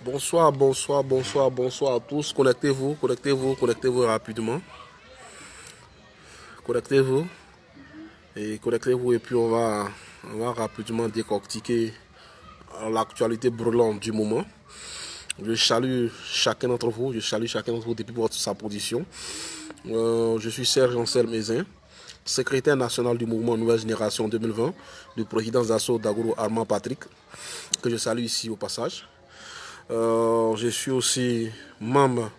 Bonsoir, bonsoir, bonsoir, bonsoir à tous. Connectez-vous, connectez-vous, connectez-vous rapidement. Connectez-vous et connectez-vous et puis on va rapidement décortiquer l'actualité brûlante du moment. Je salue chacun d'entre vous, je salue chacun d'entre vous depuis sa position. Je suis Serge Ancel Mézin, secrétaire national du mouvement Nouvelle Génération 2020, du président d'assaut d'Agouro Armand Patrick, que je salue ici au passage. Je suis aussi membre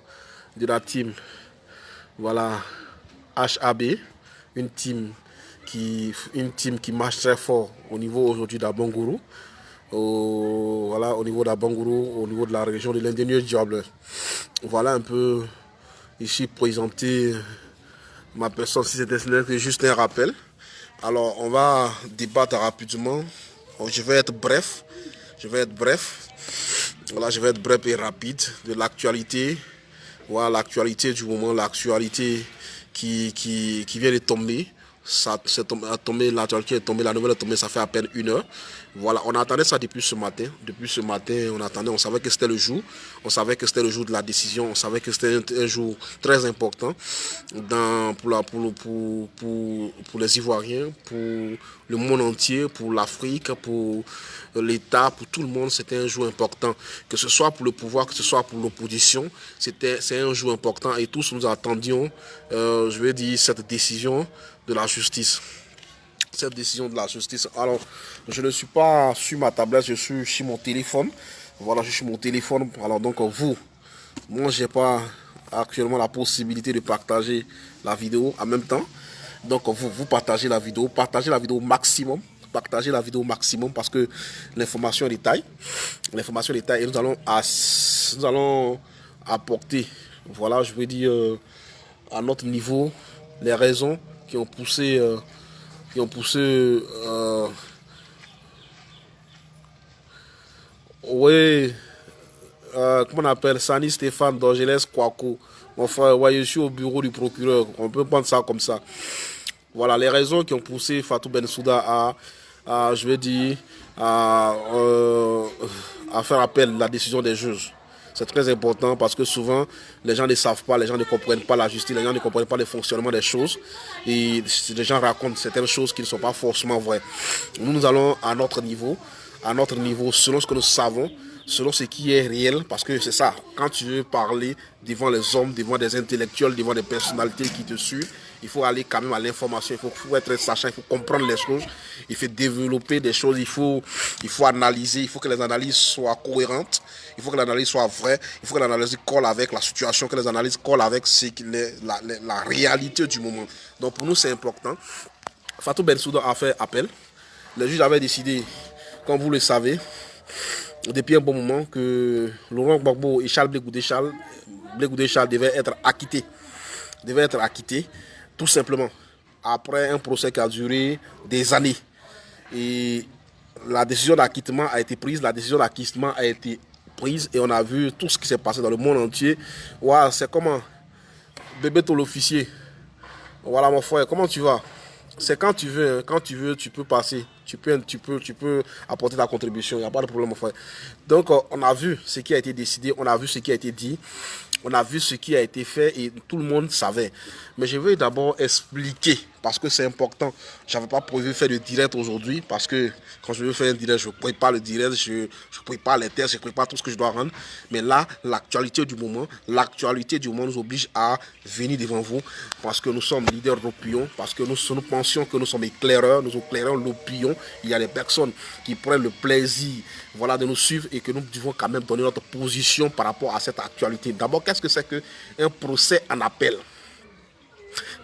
de la team voilà, HAB, une team qui marche très fort au niveau aujourd'hui d'Abangourou, au niveau d'Abangourou, au niveau de la région de l'ingénieur Diable. Voilà un peu ici présenter ma personne, si c'était juste un rappel. Alors on va débattre rapidement. Je vais être bref. Voilà, je vais être bref et rapide de l'actualité. Voilà l'actualité du moment, l'actualité qui vient de tomber. L'actualité est tombée, la nouvelle est tombée, ça fait à peine 1 heure. Voilà, on attendait ça depuis ce matin. Depuis ce matin, on savait que c'était le jour. On savait que c'était le jour de la décision. On savait que c'était un jour très important pour les Ivoiriens, pour le monde entier, pour l'Afrique, pour l'État, pour tout le monde. C'était un jour important. Que ce soit pour le pouvoir, que ce soit pour l'opposition, c'est un jour important. Et tous nous attendions, je vais dire, cette décision de la justice. Cette décision de la justice. Alors, je ne suis pas sur ma tablette, je suis sur mon téléphone. Voilà, je suis sur mon téléphone. Alors, donc, moi, j'ai pas actuellement la possibilité de partager la vidéo en même temps. Donc, vous partagez la vidéo au maximum. Partagez la vidéo au maximum parce que l'information est détail. L'information est détail et nous allons apporter, voilà, je veux dire, à notre niveau, les raisons qui ont poussé oui, comment on appelle, Sani Stéphane d'Angeles Kouakou. Mon frère, ouais, je suis au bureau du procureur. On peut prendre ça comme ça. Voilà les raisons qui ont poussé Fatou Bensouda je vais dire, à faire appel à la décision des juges. C'est très important parce que souvent, les gens ne savent pas, les gens ne comprennent pas la justice, les gens ne comprennent pas le fonctionnement des choses. Et les gens racontent certaines choses qui ne sont pas forcément vraies. Nous allons à notre niveau, selon ce que nous savons, selon ce qui est réel, parce que c'est ça, quand tu veux parler devant les hommes, devant des intellectuels, devant des personnalités qui te suivent, il faut aller quand même à l'information, il faut être sachant, il faut comprendre les choses, il faut développer des choses, il faut analyser, il faut que les analyses soient cohérentes, il faut que l'analyse soit vraie, il faut que l'analyse colle avec la situation, que les analyses collent avec la réalité du moment. Donc pour nous c'est important. Fatou Bensouda a fait appel. Le juge avait décidé, comme vous le savez, depuis un bon moment, que Laurent Gbagbo et Charles Blé Goudé Charles devaient être acquittés. Tout simplement, après un procès qui a duré des années. Et la décision d'acquittement a été prise, et on a vu tout ce qui s'est passé dans le monde entier. Ouais, c'est comment bébé tout l'officier. Voilà mon frère, comment tu vas? C'est quand tu veux, hein. Quand tu veux, tu peux passer. Tu peux apporter ta contribution. Il n'y a pas de problème, mon frère. Donc, on a vu ce qui a été décidé, on a vu ce qui a été dit, on a vu ce qui a été fait et tout le monde savait. Mais je vais d'abord expliquer parce que c'est important. Je n'avais pas prévu faire de direct aujourd'hui parce que quand je veux faire un direct, je prépare le direct, je prépare les tests, je prépare tout ce que je dois rendre. Mais là, l'actualité du moment nous oblige à venir devant vous parce que nous sommes leaders d'opinion, parce que nous pensions que nous sommes éclaireurs, nous éclairons l'opinion. Il y a des personnes qui prennent le plaisir, voilà, de nous suivre et que nous devons quand même donner notre position par rapport à cette actualité. D'abord, qu'est-ce que c'est qu'un procès en appel?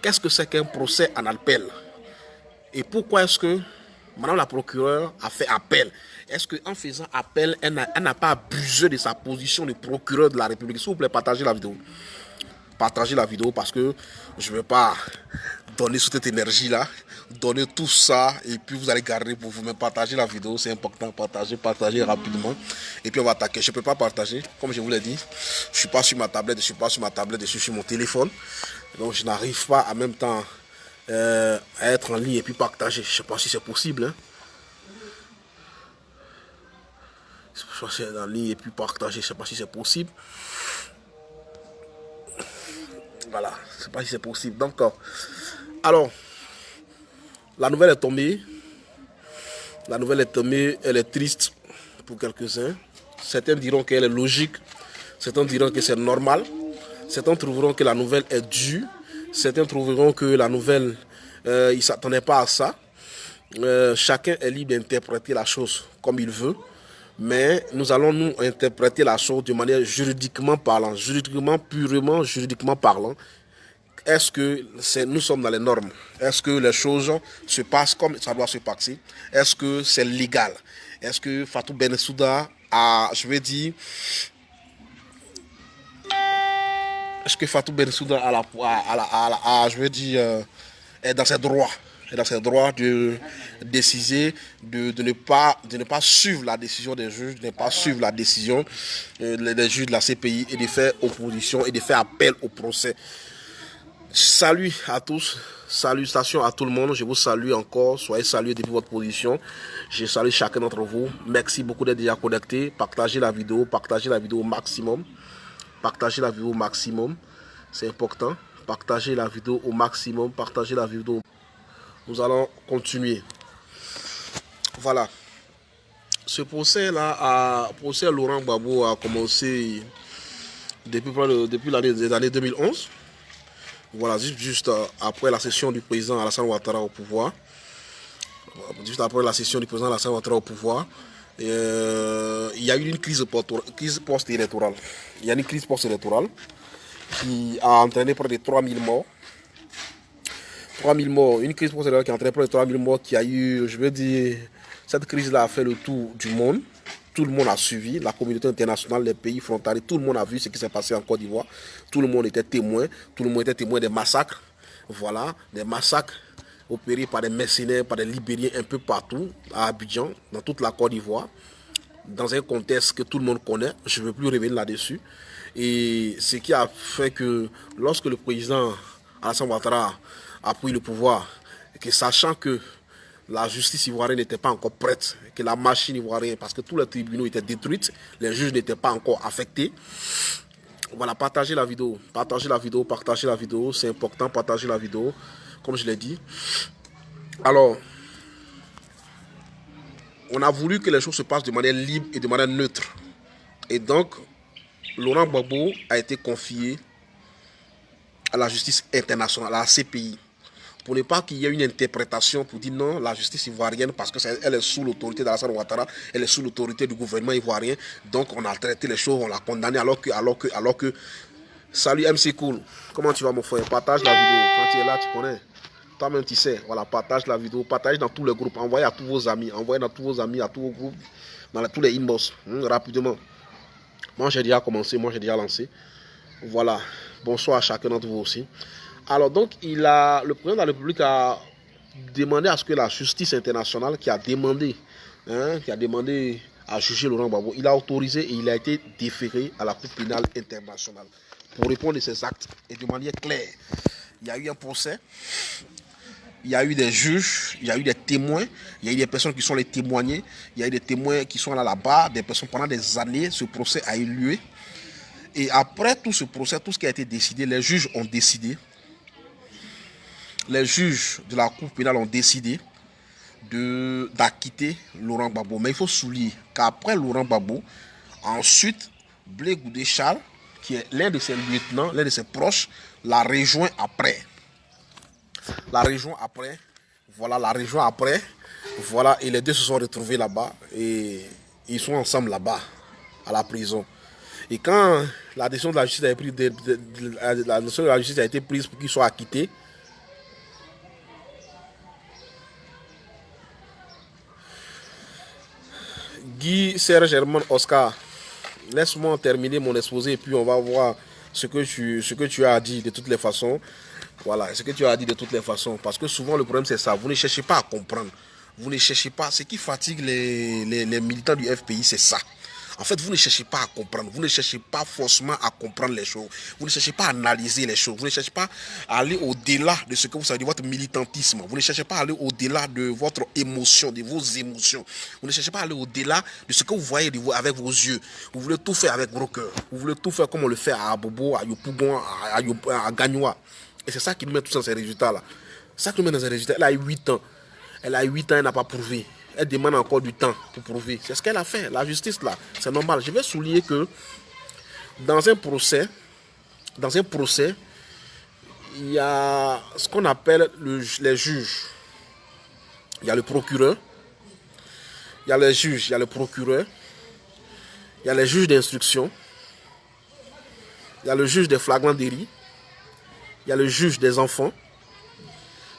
Qu'est-ce que c'est qu'un procès en appel? Et pourquoi est-ce que Madame la procureure a fait appel? Est-ce qu'en faisant appel, elle n'a pas abusé de sa position de procureur de la République? S'il vous plaît, partagez la vidéo. Partagez la vidéo parce que je ne vais pas donner cette énergie-là, donner tout ça et puis vous allez garder pour vous. Mais partagez la vidéo, c'est important. Partagez rapidement. Et puis on va attaquer. Je ne peux pas partager, comme je vous l'ai dit. Je ne suis pas sur ma tablette, je suis sur mon téléphone. Donc je n'arrive pas en même temps à être en ligne et puis partager. Je ne sais pas si c'est possible. Hein. c'est en ligne et puis partager. Je ne sais pas si c'est possible. Voilà, je ne sais pas si c'est possible. Donc, alors, la nouvelle est tombée. La nouvelle est tombée, elle est triste pour quelques-uns. Certains diront qu'elle est logique. Certains diront que c'est normal. Certains trouveront que la nouvelle est due. Certains trouveront que la nouvelle, ils ne s'attendaient pas à ça. Chacun est libre d'interpréter la chose comme il veut. Mais nous allons nous interpréter la chose de manière juridiquement parlant, purement juridiquement parlant. Est-ce que nous sommes dans les normes? Est-ce que les choses se passent comme ça doit se passer? Est-ce que c'est légal? Est-ce que Fatou Bensouda a, je vais dire, est-ce que Fatou Bensouda je veux dire, est dans ses droits? Est dans ses droits de décider, de ne pas suivre la décision des juges, de ne pas suivre la décision des juges de la CPI et de faire opposition et de faire appel au procès. Salut à tous, salutations à tout le monde, je vous salue encore, soyez salués depuis votre position. Je salue chacun d'entre vous, merci beaucoup d'être déjà connecté, partagez la vidéo au maximum. Partagez la vidéo au maximum, c'est important. Partagez la vidéo au maximum, partagez la vidéo. Nous allons continuer. Voilà. Ce procès-là, procès Laurent Gbagbo a commencé depuis l'année 2011. Voilà, juste après la session du président Alassane Ouattara au pouvoir. Juste après la session du président Alassane Ouattara au pouvoir. Il y a eu une crise post-électorale. Il y a une crise post-électorale qui a entraîné près de 3000 morts. 3000 morts, une crise post-électorale qui a entraîné près de 3000 morts, qui a eu, je veux dire, cette crise-là a fait le tour du monde. Tout le monde a suivi, la communauté internationale, les pays frontaliers, tout le monde a vu ce qui s'est passé en Côte d'Ivoire. Tout le monde était témoin, des massacres. Voilà, des massacres opérés par des mercenaires, par des Libériens un peu partout, à Abidjan, dans toute la Côte d'Ivoire, dans un contexte que tout le monde connaît. Je ne veux plus revenir là-dessus. Et ce qui a fait que lorsque le président Alassane Ouattara a pris le pouvoir, et que sachant que la justice ivoirienne n'était pas encore prête, que la machine ivoirienne, parce que tous les tribunaux étaient détruits, les juges n'étaient pas encore affectés. Voilà, partagez la vidéo, c'est important, partagez la vidéo, comme je l'ai dit. Alors, on a voulu que les choses se passent de manière libre et de manière neutre. Et donc, Laurent Gbagbo a été confié à la justice internationale, à la CPI. Pour ne pas qu'il y ait une interprétation pour dire non, la justice ivoirienne, parce qu'elle est sous l'autorité d'Alassane Ouattara, elle est sous l'autorité du gouvernement ivoirien, donc on a traité les choses, on l'a condamné, alors que... Salut MC Cool, comment tu vas mon frère? Partage la vidéo, quand tu es là, tu connais. Toi-même tu sais, voilà, partage la vidéo, partage dans tous les groupes, envoyez à tous vos amis, à tous vos groupes, dans tous les inbox, rapidement. Moi j'ai déjà commencé, moi j'ai déjà lancé. Voilà, bonsoir à chacun d'entre vous aussi. Alors donc, le président de la République a demandé à ce que la justice internationale qui a demandé à juger Laurent Gbagbo, il a autorisé et il a été déféré à la Cour pénale internationale pour répondre à ses actes et de manière claire. Il y a eu un procès, il y a eu des juges, il y a eu des témoins, il y a eu des personnes qui sont les témoignés, il y a eu des témoins qui sont là-bas, des personnes pendant des années, ce procès a eu lieu. Et après tout ce procès, tout ce qui a été décidé, les juges ont décidé. Les juges de la Cour pénale ont décidé d'acquitter Laurent Gbagbo. Mais il faut souligner qu'après Laurent Gbagbo, ensuite, Blé Goudé Charles, qui est l'un de ses lieutenants, l'un de ses proches, l'a rejoint après. Voilà, et les deux se sont retrouvés là-bas et ils sont ensemble là-bas, à la prison. Et quand la décision de la justice a été prise pour qu'ils soient acquittés, Guy, Serge, Germain, Oscar, laisse-moi terminer mon exposé et puis on va voir ce que tu as dit de toutes les façons. Voilà, ce que tu as dit de toutes les façons. Parce que souvent le problème c'est ça, vous ne cherchez pas à comprendre. Vous ne cherchez pas. Ce qui fatigue les militants du FPI, c'est ça. En fait, vous ne cherchez pas à comprendre. Vous ne cherchez pas forcément à comprendre les choses. Vous ne cherchez pas à analyser les choses. Vous ne cherchez pas à aller au-delà de ce que vous savez, de votre militantisme. Vous ne cherchez pas à aller au-delà de votre émotion, de vos émotions. Vous ne cherchez pas à aller au-delà de ce que vous voyez avec vos yeux. Vous voulez tout faire avec vos cœurs. Vous voulez tout faire comme on le fait à Abobo, à Yopougon, à Gagnoua. Et c'est ça qui nous met tous dans ces résultats-là. C'est ça qui nous met dans ces résultats. Elle a 8 ans. Elle a 8 ans, elle n'a pas prouvé. Elle demande encore du temps pour prouver. C'est ce qu'elle a fait. La justice, là, c'est normal. Je vais souligner que dans un procès, il y a ce qu'on appelle les juges. Il y a le procureur. Il y a les juges, il y a le procureur. Il y a les juges d'instruction. Il y a le juge des flagrants délits. Il y a le juge des enfants.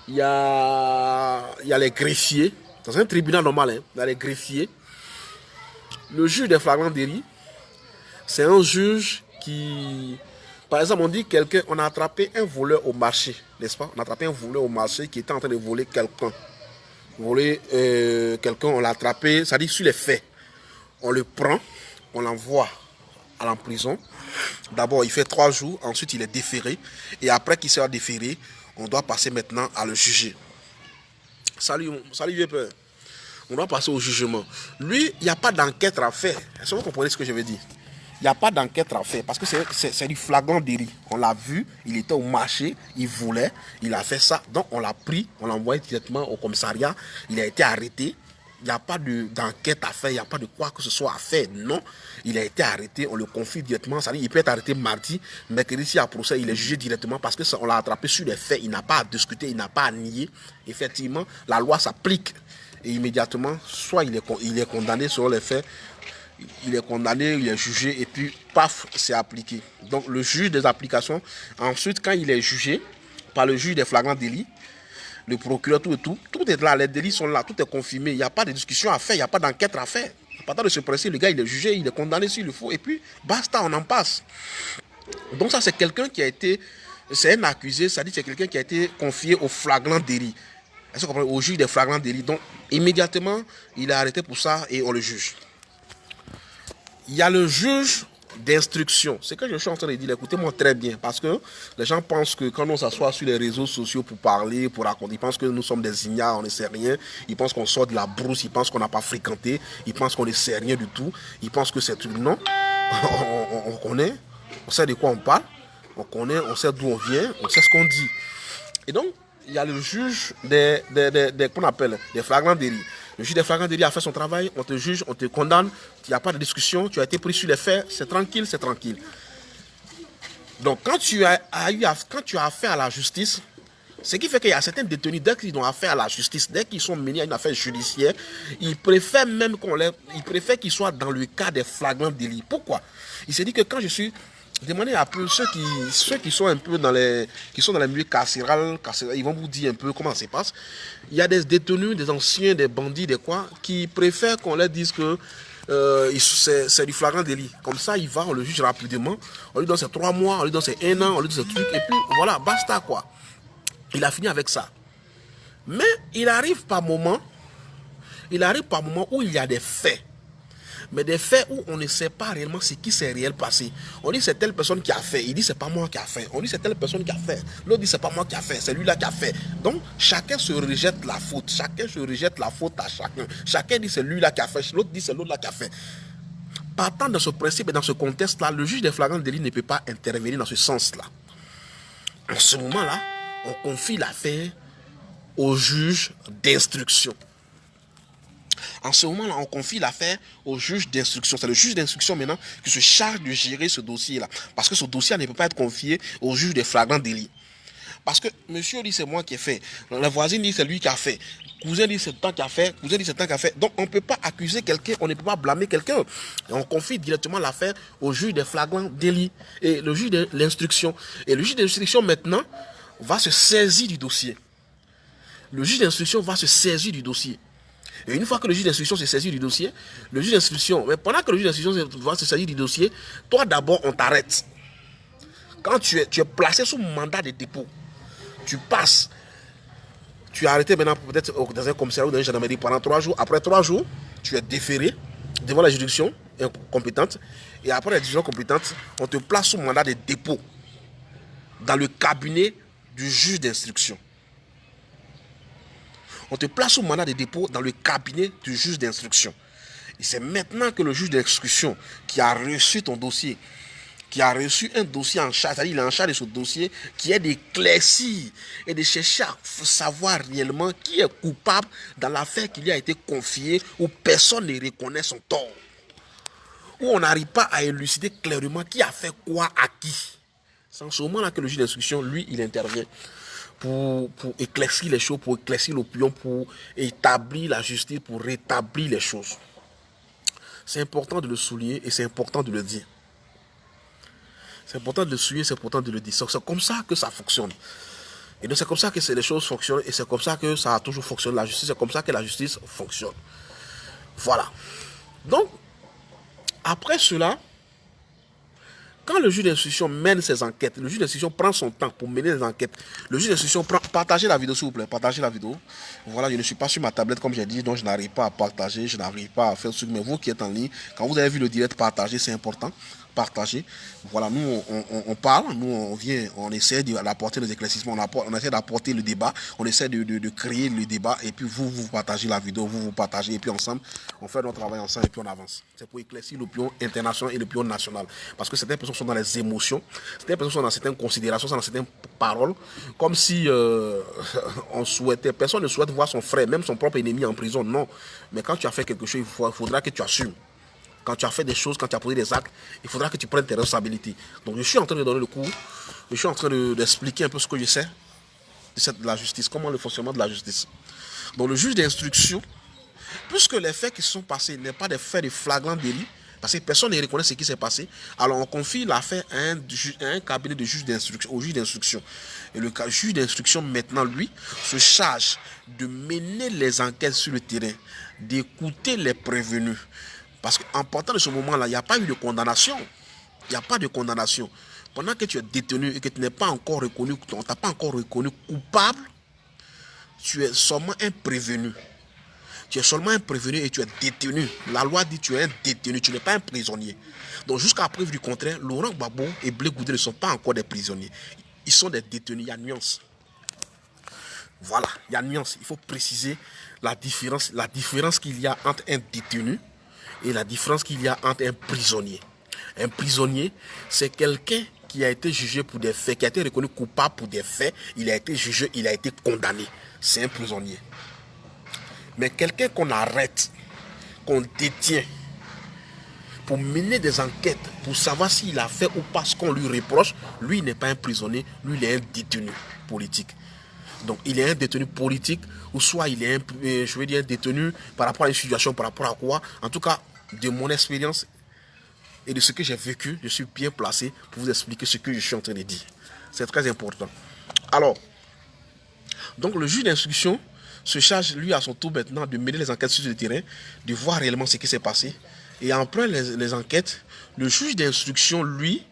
Il y a les greffiers. Dans un tribunal normal, hein, il y a les greffiers. Le juge des flagrants délits, c'est un juge qui... Par exemple, on dit quelqu'un, on a attrapé un voleur au marché, n'est-ce pas? On a attrapé un voleur au marché qui était en train de voler quelqu'un. Quelqu'un, on l'a attrapé, ça dit sur les faits. On le prend, on l'envoie à la prison. D'abord, il fait 3 jours, ensuite il est déféré. Et après qu'il sera déféré, on doit passer maintenant à le juger. Salut vieux père. On doit passer au jugement. Lui, il n'y a pas d'enquête à faire. Est-ce que vous comprenez ce que je veux dire? Il n'y a pas d'enquête à faire parce que c'est du flagrant délit. On l'a vu, il était au marché, il volait, il a fait ça. Donc on l'a pris, on l'a envoyé directement au commissariat. Il a été arrêté. Il n'y a pas d'enquête à faire, il n'y a pas de quoi que ce soit à faire. Non, il a été arrêté, on le confie directement. Ça veut dire, il peut être arrêté mardi, mercredi, si à procès, il est jugé directement parce qu'on l'a attrapé sur les faits. Il n'a pas à discuter, il n'a pas à nier. Effectivement, la loi s'applique. Et immédiatement, soit il est condamné sur les faits, il est condamné, il est jugé, et puis, paf, c'est appliqué. Donc, le juge des applications, ensuite, quand il est jugé par le juge des flagrants délits, le procureur, tout est là, les délits sont là, tout est confirmé, il n'y a pas de discussion à faire, il n'y a pas d'enquête à faire. À partir de ce principe, le gars, il est jugé, il est condamné s'il le faut, et puis, basta, on en passe. Donc ça, c'est quelqu'un qui a été, c'est un accusé, ça dit c'est quelqu'un qui a été confié au flagrant délit. Est-ce que vous comprenez? Au juge des flagrants délits. Donc, immédiatement, il est arrêté pour ça et on le juge. Il y a le juge d'instruction. C'est que je suis en train de dire, écoutez-moi très bien, parce que les gens pensent que quand on s'assoit sur les réseaux sociaux pour parler, pour raconter, ils pensent que nous sommes des ignares, on ne sait rien, ils pensent qu'on sort de la brousse, ils pensent qu'on n'a pas fréquenté, ils pensent qu'on ne sait rien du tout, ils pensent que c'est... Non, on connaît, on sait de quoi on parle, on connaît, on sait d'où on vient, on sait ce qu'on dit. Et donc, il y a le juge qu'on appelle des flagrants délits. Le juge des flagrants délits a fait son travail, on te juge, on te condamne, il n'y a pas de discussion, tu as été pris sur les faits, c'est tranquille, c'est tranquille. Donc quand tu as affaire à la justice, ce qui fait qu'il y a certains détenus, dès qu'ils ont affaire à la justice, dès qu'ils sont menés à une affaire judiciaire, ils préfèrent même qu'ils soient dans le cas des flagrants délits. Pourquoi? Il s'est dit que quand je suis... Demandez un peu ceux qui sont un peu dans les milieux carcérales, ils vont vous dire un peu comment ça se passe. Il y a des détenus, des anciens, des bandits, des quoi, qui préfèrent qu'on leur dise que c'est du flagrant délit. Comme ça, il va, on le juge rapidement, on lui donne ses 3 mois, on lui donne ses 1 an, on lui donne ses trucs, et puis voilà, basta quoi. Il a fini avec ça. Mais il arrive par moment où il y a des faits. Mais des faits où on ne sait pas réellement ce qui s'est réel passé. On dit c'est telle personne qui a fait. Il dit c'est pas moi qui a fait. On dit c'est telle personne qui a fait. L'autre dit c'est pas moi qui a fait. C'est lui-là qui a fait. Donc chacun se rejette la faute. Chacun se rejette la faute à chacun. Chacun dit c'est lui-là qui a fait. L'autre dit c'est l'autre-là qui a fait. Partant de ce principe et dans ce contexte-là, le juge des flagrants délits ne peut pas intervenir dans ce sens-là. En ce moment-là, on confie l'affaire au juge d'instruction. En ce moment-là, on confie l'affaire au juge d'instruction. C'est le juge d'instruction maintenant qui se charge de gérer ce dossier-là. Parce que ce dossier ne peut pas être confié au juge des flagrants délits. Parce que monsieur dit c'est moi qui ai fait. La voisine dit c'est lui qui a fait. Cousin dit c'est toi qui a fait. Cousin dit c'est toi qui a fait. Donc on ne peut pas accuser quelqu'un, on ne peut pas blâmer quelqu'un. Et on confie directement l'affaire au juge des flagrants délits et le juge de l'instruction. Et le juge d'instruction maintenant va se saisir du dossier. Le juge d'instruction va se saisir du dossier. Et une fois que le juge d'instruction se saisit du dossier, le juge d'instruction, mais pendant que le juge d'instruction va se saisir du dossier, toi d'abord on t'arrête. Quand tu es placé sous mandat de dépôt, tu passes, tu es arrêté maintenant peut-être dans un commissariat ou dans une gendarmerie pendant 3 jours. Après 3 jours, tu es déféré devant la juridiction compétente. Et après la juridiction compétente, on te place sous mandat de dépôt dans le cabinet du juge d'instruction. On te place sous mandat de dépôt dans le cabinet du juge d'instruction. Et c'est maintenant que le juge d'instruction qui a reçu ton dossier, qui a reçu un dossier en charge, c'est-à-dire il est en charge de ce dossier, qui est d'éclaircir et de chercher à savoir réellement qui est coupable dans l'affaire qui lui a été confiée, où personne ne reconnaît son tort, où on n'arrive pas à élucider clairement qui a fait quoi à qui. C'est en ce moment-là que le juge d'instruction, lui, il intervient pour éclaircir les choses, pour éclaircir l'opinion, pour établir la justice, pour rétablir les choses. C'est important de le souligner et c'est important de le dire. C'est important de le souligner, c'est important de le dire. C'est comme ça que ça fonctionne. Et donc c'est comme ça que les choses fonctionnent et c'est comme ça que ça a toujours fonctionné. La justice, c'est comme ça que la justice fonctionne. Voilà. Donc, après cela, quand le juge d'instruction mène ses enquêtes, le juge d'instruction prend son temps pour mener les enquêtes. Le juge d'instruction prend... Partagez la vidéo s'il vous plaît, partagez la vidéo. Voilà, je ne suis pas sur ma tablette comme j'ai dit, donc je n'arrive pas à partager, je n'arrive pas à faire ce que... Mais vous qui êtes en ligne, quand vous avez vu le direct, partagez, c'est important. Partager. Voilà, nous on parle, nous on vient, on essaie d'apporter les éclaircissements, on essaie d'apporter le débat, on essaie de créer le débat et puis vous partagez la vidéo, vous partagez et puis ensemble on fait notre travail ensemble et puis on avance. C'est pour éclaircir l'opinion internationale et l'opinion nationale. Parce que certaines personnes sont dans les émotions, certaines personnes sont dans certaines considérations, sont dans certaines paroles, comme si on souhaitait, personne ne souhaite voir son frère, même son propre ennemi en prison, non. Mais quand tu as fait quelque chose, il faudra que tu assumes. Quand tu as fait des choses, quand tu as posé des actes, il faudra que tu prennes tes responsabilités. Donc je suis en train de donner le cours, je suis en train d'expliquer un peu ce que je sais de la justice, comment le fonctionnement de la justice. Donc le juge d'instruction, puisque les faits qui se sont passés n'est pas des faits de flagrant délit, parce que personne ne reconnaît ce qui s'est passé, alors on confie l'affaire à un cabinet de juge d'instruction, au juge d'instruction. Et le juge d'instruction maintenant, lui, se charge de mener les enquêtes sur le terrain, d'écouter les prévenus. Parce qu'en partant de ce moment-là, il n'y a pas eu de condamnation. Il n'y a pas de condamnation. Pendant que tu es détenu et que tu n'es pas encore reconnu, on ne t'a pas encore reconnu coupable, tu es seulement un prévenu. Tu es seulement un prévenu et tu es détenu. La loi dit que tu es un détenu, tu n'es pas un prisonnier. Donc jusqu'à preuve du contraire, Laurent Gbagbo et Blé Goudé ne sont pas encore des prisonniers. Ils sont des détenus, il y a nuance. Voilà, il y a nuance. Il faut préciser la différence qu'il y a entre un détenu et la différence qu'il y a entre un prisonnier. Un prisonnier, c'est quelqu'un qui a été jugé pour des faits, qui a été reconnu coupable pour des faits, il a été jugé, il a été condamné. C'est un prisonnier. Mais quelqu'un qu'on arrête, qu'on détient, pour mener des enquêtes, pour savoir s'il a fait ou pas ce qu'on lui reproche, lui il n'est pas un prisonnier, lui il est un détenu politique. Donc il est un détenu politique, ou soit il est un détenu par rapport à une situation, par rapport à quoi. En tout cas, de mon expérience et de ce que j'ai vécu, je suis bien placé pour vous expliquer ce que je suis en train de dire. C'est très important. Alors, donc le juge d'instruction se charge lui à son tour maintenant de mener les enquêtes sur le terrain, de voir réellement ce qui s'est passé. Et après les enquêtes, le juge d'instruction, lui,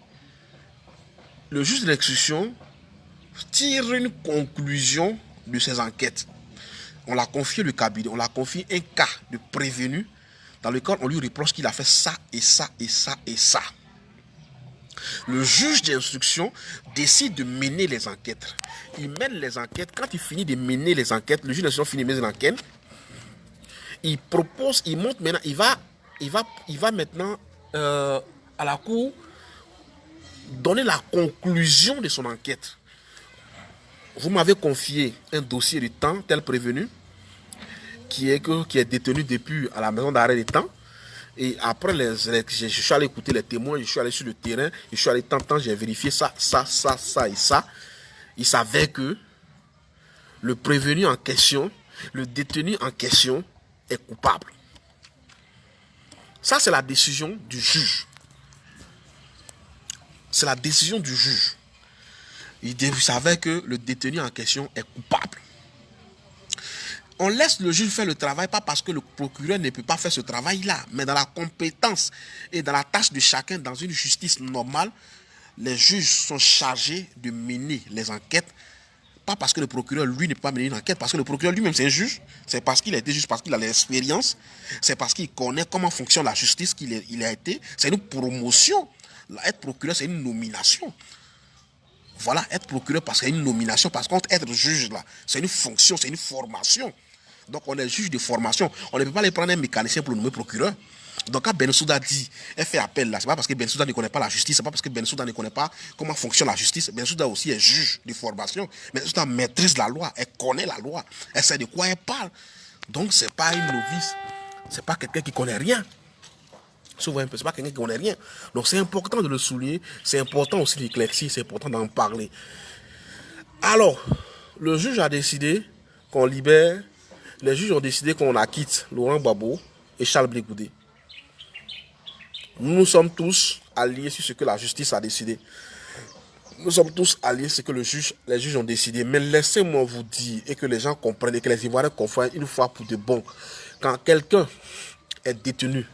le juge d'instruction tire une conclusion de ces enquêtes. On l'a confié le cabinet, on l'a confié un cas de prévenu dans lequel on lui reproche qu'il a fait ça et ça et ça et ça. Le juge d'instruction décide de mener les enquêtes. Il mène les enquêtes. Quand il finit de mener les enquêtes, le juge d'instruction finit de mener les enquêtes. Il propose, il monte maintenant, il va maintenant à la cour donner la conclusion de son enquête. Vous m'avez confié un dossier de temps tel prévenu qui est détenu depuis à la maison d'arrêt de temps. Et après, je suis allé écouter les témoins, je suis allé sur le terrain, je suis allé tant, j'ai vérifié ça et ça. Il savait que le prévenu en question, le détenu en question est coupable. Ça, c'est la décision du juge. C'est la décision du juge. Il savait que le détenu en question est coupable. On laisse le juge faire le travail, pas parce que le procureur ne peut pas faire ce travail-là, mais dans la compétence et dans la tâche de chacun, dans une justice normale, les juges sont chargés de mener les enquêtes Pas parce que le procureur, lui, ne peut pas mener une enquête, parce que le procureur lui-même, c'est un juge. C'est parce qu'il a été juge, parce qu'il a l'expérience. C'est parce qu'il connaît comment fonctionne la justice qu'il a été. C'est une promotion. Être procureur, c'est une nomination. Voilà, être procureur, parce qu'il y a une nomination. Par contre, être juge, là, c'est une fonction, c'est une formation. Donc, on est juge de formation. On ne peut pas aller prendre un mécanicien pour le nommer procureur. Donc, quand Bensouda dit, elle fait appel là, c'est pas parce que Bensouda ne connaît pas la justice, c'est pas parce que Bensouda ne connaît pas comment fonctionne la justice. Bensouda aussi est juge de formation. Bensouda maîtrise la loi, elle connaît la loi, elle sait de quoi elle parle. Donc, c'est pas une novice, c'est pas quelqu'un qui connaît rien. Souvent, c'est pas quelqu'un qui connaît rien. Donc, c'est important de le souligner, c'est important aussi d'éclaircir, c'est important d'en parler. Alors, le juge a décidé qu'on libère, les juges ont décidé qu'on acquitte Laurent Gbagbo et Charles Blé Goudé. Nous sommes tous alliés sur ce que la justice a décidé. Nous sommes tous alliés sur ce que les juges ont décidé. Mais laissez-moi vous dire, et que les gens comprennent, et que les Ivoiriens comprennent une fois pour de bon, quand quelqu'un est détenu,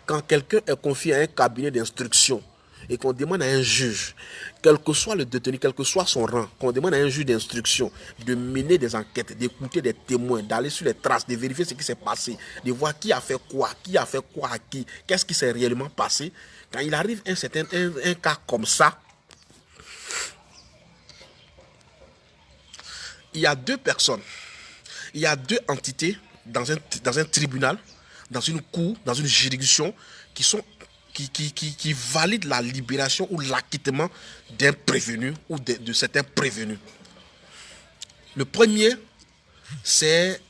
quand quelqu'un est confié à un cabinet d'instruction, et qu'on demande à un juge, quel que soit le détenu, quel que soit son rang, qu'on demande à un juge d'instruction de mener des enquêtes, d'écouter des témoins, d'aller sur les traces, de vérifier ce qui s'est passé, de voir qui a fait quoi à qui, qu'est-ce qui s'est réellement passé. Quand il arrive un cas comme ça, il y a deux personnes, il y a deux entités dans un tribunal, dans une cour, dans une juridiction qui valide la libération ou l'acquittement d'un prévenu ou de certains prévenus. Le premier, c'est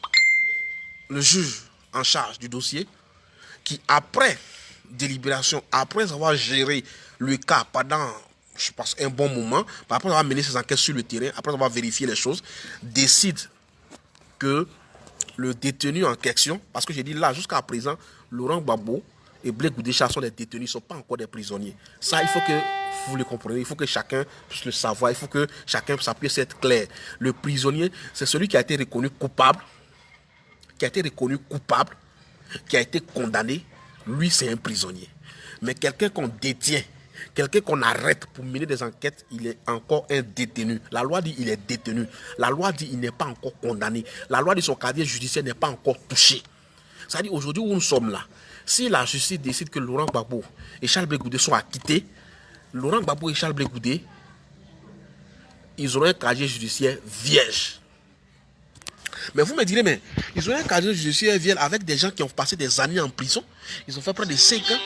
le juge en charge du dossier qui, après délibération, après avoir géré le cas pendant, je pense, un bon moment, après avoir mené ses enquêtes sur le terrain, après avoir vérifié les choses, décide que le détenu en question, parce que j'ai dit là, jusqu'à présent, Laurent Gbagbo et Blé Goudé sont des détenus, ils ne sont pas encore des prisonniers. Ça, il faut que vous le compreniez, il faut que chacun puisse le savoir, il faut que chacun, ça puisse être clair. Le prisonnier, c'est celui qui a été reconnu coupable, qui a été condamné, lui, c'est un prisonnier. Mais quelqu'un qu'on détient, quelqu'un qu'on arrête pour mener des enquêtes, il est encore un détenu. La loi dit qu'il est détenu. La loi dit qu'il n'est pas encore condamné. La loi dit son casier judiciaire n'est pas encore touché. Ça dit aujourd'hui où nous sommes là, si la justice décide que Laurent Gbagbo et Charles Blé Goudé sont acquittés, Laurent Gbagbo et Charles Blé Goudé, ils auront un casier judiciaire vierge. Mais vous me direz, mais ils ont un casier judiciaire vierge avec des gens qui ont passé des années en prison. Ils ont fait près de 5 ans.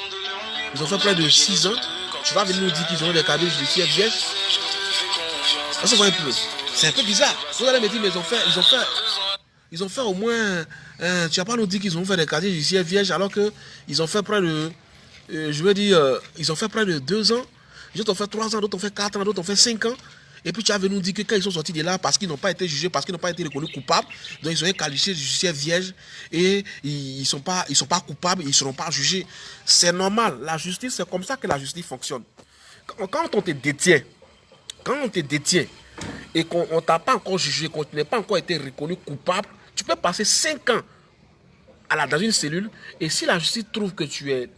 Ils ont fait près de 6 ans. Tu vas venir nous dire qu'ils ont des casiers judiciaires vierges. Ça se voit un peu. C'est un peu bizarre. Vous allez me dire, mais ils ont fait au moins... tu vas pas nous dire qu'ils ont fait des casiers judiciaires vierges alors qu'ils ont fait près de... ils ont fait près de 2 ans. D'autres ont fait 3 ans, d'autres ont fait 4 ans, d'autres ont fait 5 ans. Et puis tu as venu nous dire que quand ils sont sortis de là, parce qu'ils n'ont pas été jugés, parce qu'ils n'ont pas été reconnus coupables, donc ils ont un casier judiciaire vierge et ils ne sont pas coupables, ils ne seront pas jugés. C'est normal. La justice, c'est comme ça que la justice fonctionne. Quand on te détient, et qu'on ne t'a pas encore jugé, qu'on n'ait pas encore été reconnu coupable, tu peux passer 5 ans dans une cellule, et si la justice trouve que tu es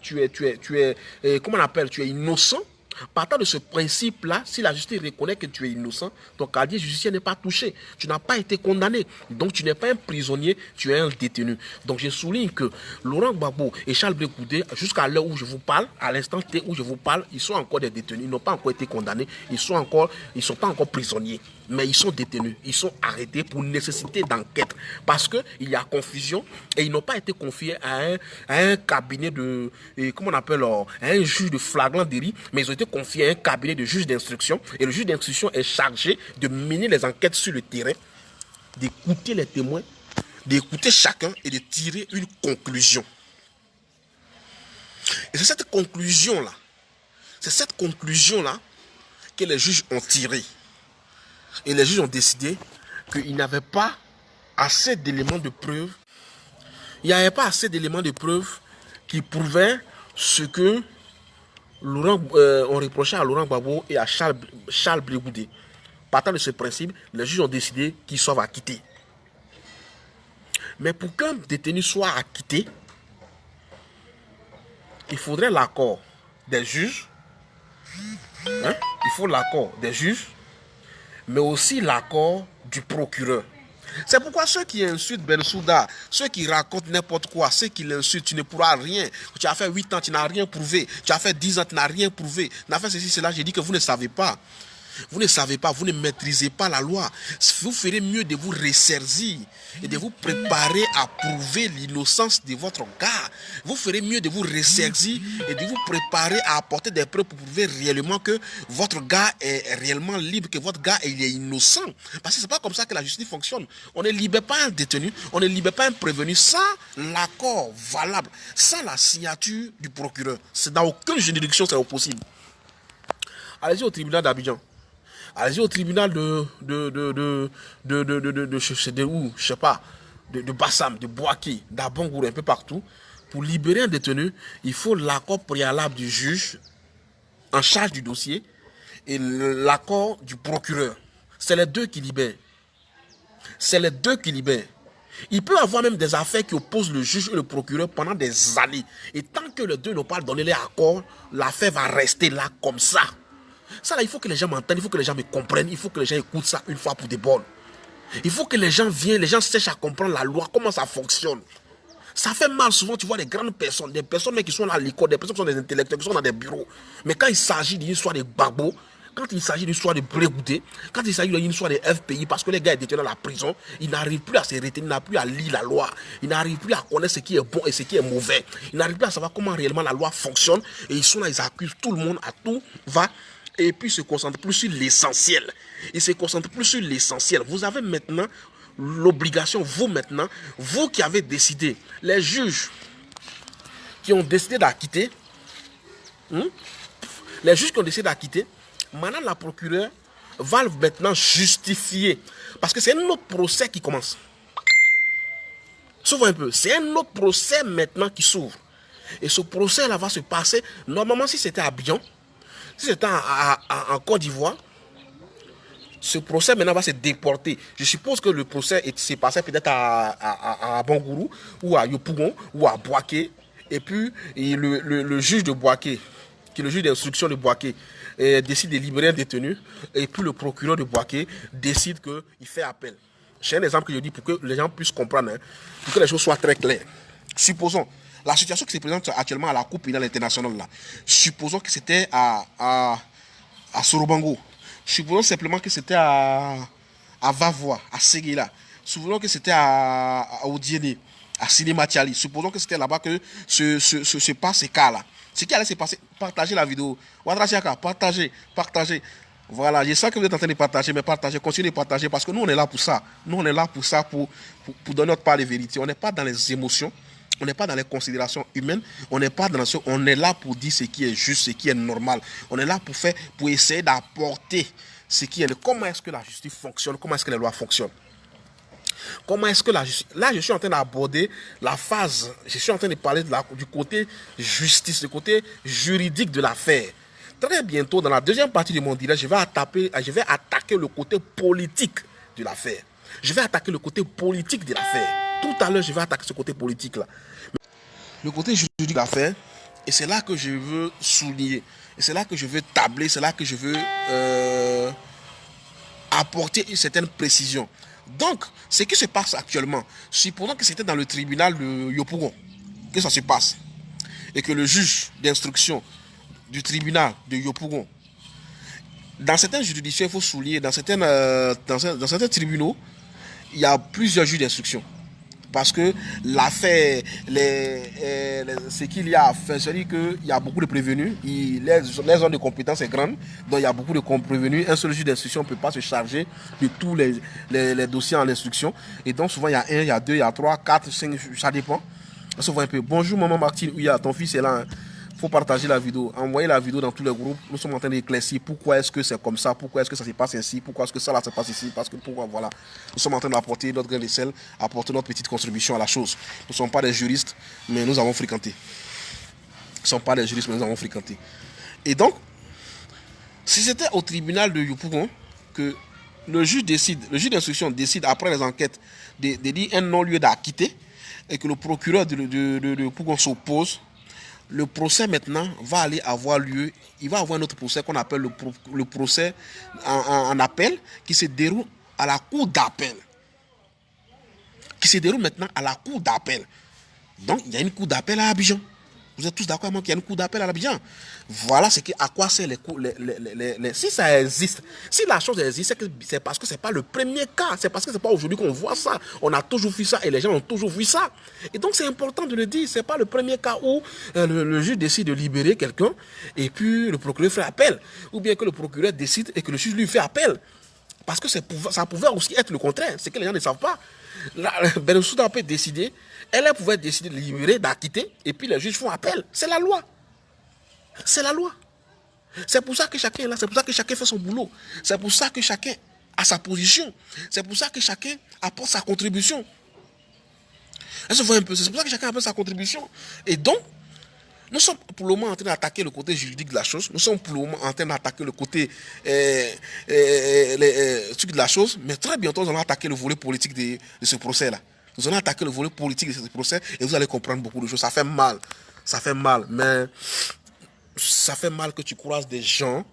innocent, partant de ce principe-là, si la justice reconnaît que tu es innocent, ton casier judiciaire n'est pas touché. Tu n'as pas été condamné. Donc tu n'es pas un prisonnier, tu es un détenu. Donc je souligne que Laurent Gbagbo et Charles Blé Goudé, jusqu'à l'heure où je vous parle, à l'instant T où je vous parle, ils sont encore des détenus. Ils n'ont pas encore été condamnés. Ils ne sont pas encore prisonniers. Mais ils sont détenus. Ils sont arrêtés pour nécessité d'enquête. Parce qu'il y a confusion et ils n'ont pas été confiés à un cabinet de... Comment on appelle, à un juge de flagrant délit, mais ils ont été confiés à un cabinet de juge d'instruction. Et le juge d'instruction est chargé de mener les enquêtes sur le terrain, d'écouter les témoins, d'écouter chacun et de tirer une conclusion. Et c'est cette conclusion-là que les juges ont tirée. Et les juges ont décidé qu'il n'y avait pas assez d'éléments de preuve. Il n'y avait pas assez d'éléments de preuve qui prouvaient ce que on reprochait à Laurent Gbagbo et à Charles Blé Goudé. Partant de ce principe, les juges ont décidé qu'ils soient acquittés. Mais pour qu'un détenu soit acquitté, il faudrait l'accord des juges. Il faut l'accord des juges, mais aussi l'accord du procureur. C'est pourquoi ceux qui insultent Bensouda, ceux qui racontent n'importe quoi, ceux qui l'insultent, tu ne pourras rien. Tu as fait 8 ans, tu n'as rien prouvé. Tu as fait 10 ans, tu n'as rien prouvé. Tu as fait ceci, cela, j'ai dit que vous ne savez pas. Vous ne savez pas, vous ne maîtrisez pas la loi. Vous ferez mieux de vous ressaisir et de vous préparer à prouver l'innocence de votre gars. Vous ferez mieux de vous ressaisir et de vous préparer à apporter des preuves pour prouver réellement que votre gars est réellement libre, que votre gars il est innocent. Parce que ce n'est pas comme ça que la justice fonctionne. On ne libère pas un détenu, on ne libère pas un prévenu sans l'accord valable, sans la signature du procureur. C'est dans aucune juridiction c'est possible. Allez-y au tribunal d'Abidjan. Allez-y au tribunal de Bassam, de Bouaké, d'Abangour, un peu partout. Pour libérer un détenu, il faut l'accord préalable du juge en charge du dossier et l'accord du procureur. C'est les deux qui libèrent. C'est les deux qui libèrent. Il peut y avoir même des affaires qui opposent le juge et le procureur pendant des années. Et tant que les deux n'ont pas donné les accords, l'affaire va rester là comme ça. Ça là, il faut que les gens m'entendent, il faut que les gens me comprennent, il faut que les gens écoutent ça une fois pour des bonnes. Il faut que les gens viennent, les gens cherchent à comprendre la loi, comment ça fonctionne. Ça fait mal souvent, tu vois, des grandes personnes, des personnes qui sont à l'école, des personnes qui sont des intellectuels, qui sont dans des bureaux. Mais quand il s'agit d'une histoire de babos, quand il s'agit d'une histoire de brégoudé, quand il s'agit d'une histoire de FPI, parce que les gars étaient dans la prison, ils n'arrivent plus à se retenir, ils n'arrivent plus à lire la loi, ils n'arrivent plus à connaître ce qui est bon et ce qui est mauvais, ils n'arrivent plus à savoir comment réellement la loi fonctionne, et ils sont là, ils accusent tout le monde, à tout va. Et puis se concentre plus sur l'essentiel. Il se concentre plus sur l'essentiel. Vous avez maintenant l'obligation, vous qui avez décidé, les juges qui ont décidé d'acquitter, les juges qui ont décidé d'acquitter, maintenant la procureure va maintenant justifier. Parce que c'est un autre procès qui commence. S'ouvre un peu. C'est un autre procès maintenant qui s'ouvre. Et ce procès-là va se passer, normalement si c'était à Abidjan, si c'était en Côte d'Ivoire, ce procès maintenant va se déporter. Je suppose que le procès s'est passé peut-être à Bangourou, ou à Yopougon, ou à Bouaké. Et puis le juge de Bouaké, qui est le juge d'instruction de Bouaké, décide de libérer un détenu. Et puis le procureur de Bouaké décide qu'il fait appel. C'est un exemple que je dis pour que les gens puissent comprendre, pour que les choses soient très claires. Supposons. La situation qui se présente actuellement à la Cour pénale internationale, là, supposons que c'était à Sorobango. Supposons simplement que c'était à Vavois, à Séguéla. Supposons que c'était à Odiéné, à Siné-Matiali. Supposons que c'était là-bas que se passe ces cas-là. Ce qui allait se passer, partagez la vidéo. Partagez. Voilà, je sais que vous êtes en train de partager, mais partagez, continuez de partager parce que nous, on est là pour ça. Nous, on est là pour ça, pour donner notre part de vérité. On n'est pas dans les émotions. On n'est pas dans les considérations humaines, on n'est pas dans on est là pour dire ce qui est juste, ce qui est normal. On est là pour essayer d'apporter ce qui est. Comment est-ce que la justice fonctionne, comment est-ce que les lois fonctionnent. Comment est-ce que la justice. Là, je suis en train d'aborder la phase, je suis en train de parler du côté justice, du côté juridique de l'affaire. Très bientôt, dans la deuxième partie de mon direct, je vais attaquer le côté politique de l'affaire. Je vais attaquer le côté politique de l'affaire. Tout à l'heure, je vais attaquer ce côté politique-là. Le côté juridique de l'affaire, et c'est là que je veux souligner. Et c'est là que je veux tabler, c'est là que je veux apporter une certaine précision. Donc, ce qui se passe actuellement, supposons que c'était dans le tribunal de Yopougon, que ça se passe, et que le juge d'instruction du tribunal de Yopougon, dans certaines juridictions, il faut souligner, dans certains tribunaux, il y a plusieurs juges d'instruction. Parce que l'affaire, ce qu'il y a à faire, c'est-à-dire qu'il y a beaucoup de prévenus, les zones de compétence est grande, donc il y a beaucoup de prévenus. Un seul juge d'instruction ne peut pas se charger de tous les dossiers en instruction. Et donc souvent il y a 1, il y a 2, il y a 3, 4, 5, ça dépend. Ça va un peu. Bonjour maman Martine, oui, ton fils est là. Il faut partager la vidéo, envoyer la vidéo dans tous les groupes. Nous sommes en train d'éclaircir pourquoi est-ce que c'est comme ça, pourquoi est-ce que ça se passe ainsi, pourquoi est-ce que ça là se passe ici, parce que pourquoi voilà. Nous sommes en train d'apporter notre grain de sel, apporter notre petite contribution à la chose. Nous ne sommes pas des juristes, mais nous avons fréquenté. Nous ne sommes pas des juristes, mais nous avons fréquenté. Et donc, si c'était au tribunal de Yopougon que le juge d'instruction décide après les enquêtes de dire un non-lieu d'acquitter et que le procureur de Yopougon s'oppose, le procès maintenant va aller avoir lieu. Il va avoir un autre procès qu'on appelle le procès en appel qui se déroule à la cour d'appel. Qui se déroule maintenant à la cour d'appel. Donc, il y a une cour d'appel à Abidjan. Vous êtes tous d'accord avec moi qu'il y a une cour d'appel à Abidjan. Voilà à quoi c'est les cours. Si ça existe, si la chose existe, c'est parce que ce n'est pas le premier cas. C'est parce que ce n'est pas aujourd'hui qu'on voit ça. On a toujours vu ça et les gens ont toujours vu ça. Et donc, c'est important de le dire. Ce n'est pas le premier cas où le juge décide de libérer quelqu'un et puis le procureur fait appel. Ou bien que le procureur décide et que le juge lui fait appel. Parce que ça pouvait aussi être le contraire. C'est que les gens ne savent pas. Bensouda peut décider, elle pouvait décider de libérer, d'acquitter, et puis les juges font appel. C'est la loi. C'est la loi. C'est pour ça que chacun est là, c'est pour ça que chacun fait son boulot. C'est pour ça que chacun a sa position. C'est pour ça que chacun apporte sa contribution. Elle se voit un peu, c'est pour ça que chacun apporte sa contribution. Et donc, nous sommes pour le moment en train d'attaquer le côté juridique de la chose. Nous sommes pour le moment en train d'attaquer le côté truc de la chose. Mais très bientôt, nous allons attaquer le volet politique de ce procès-là. Nous allons attaquer le volet politique de ce procès et vous allez comprendre beaucoup de choses. Ça fait mal. Ça fait mal. Mais ça fait mal que tu croises des gens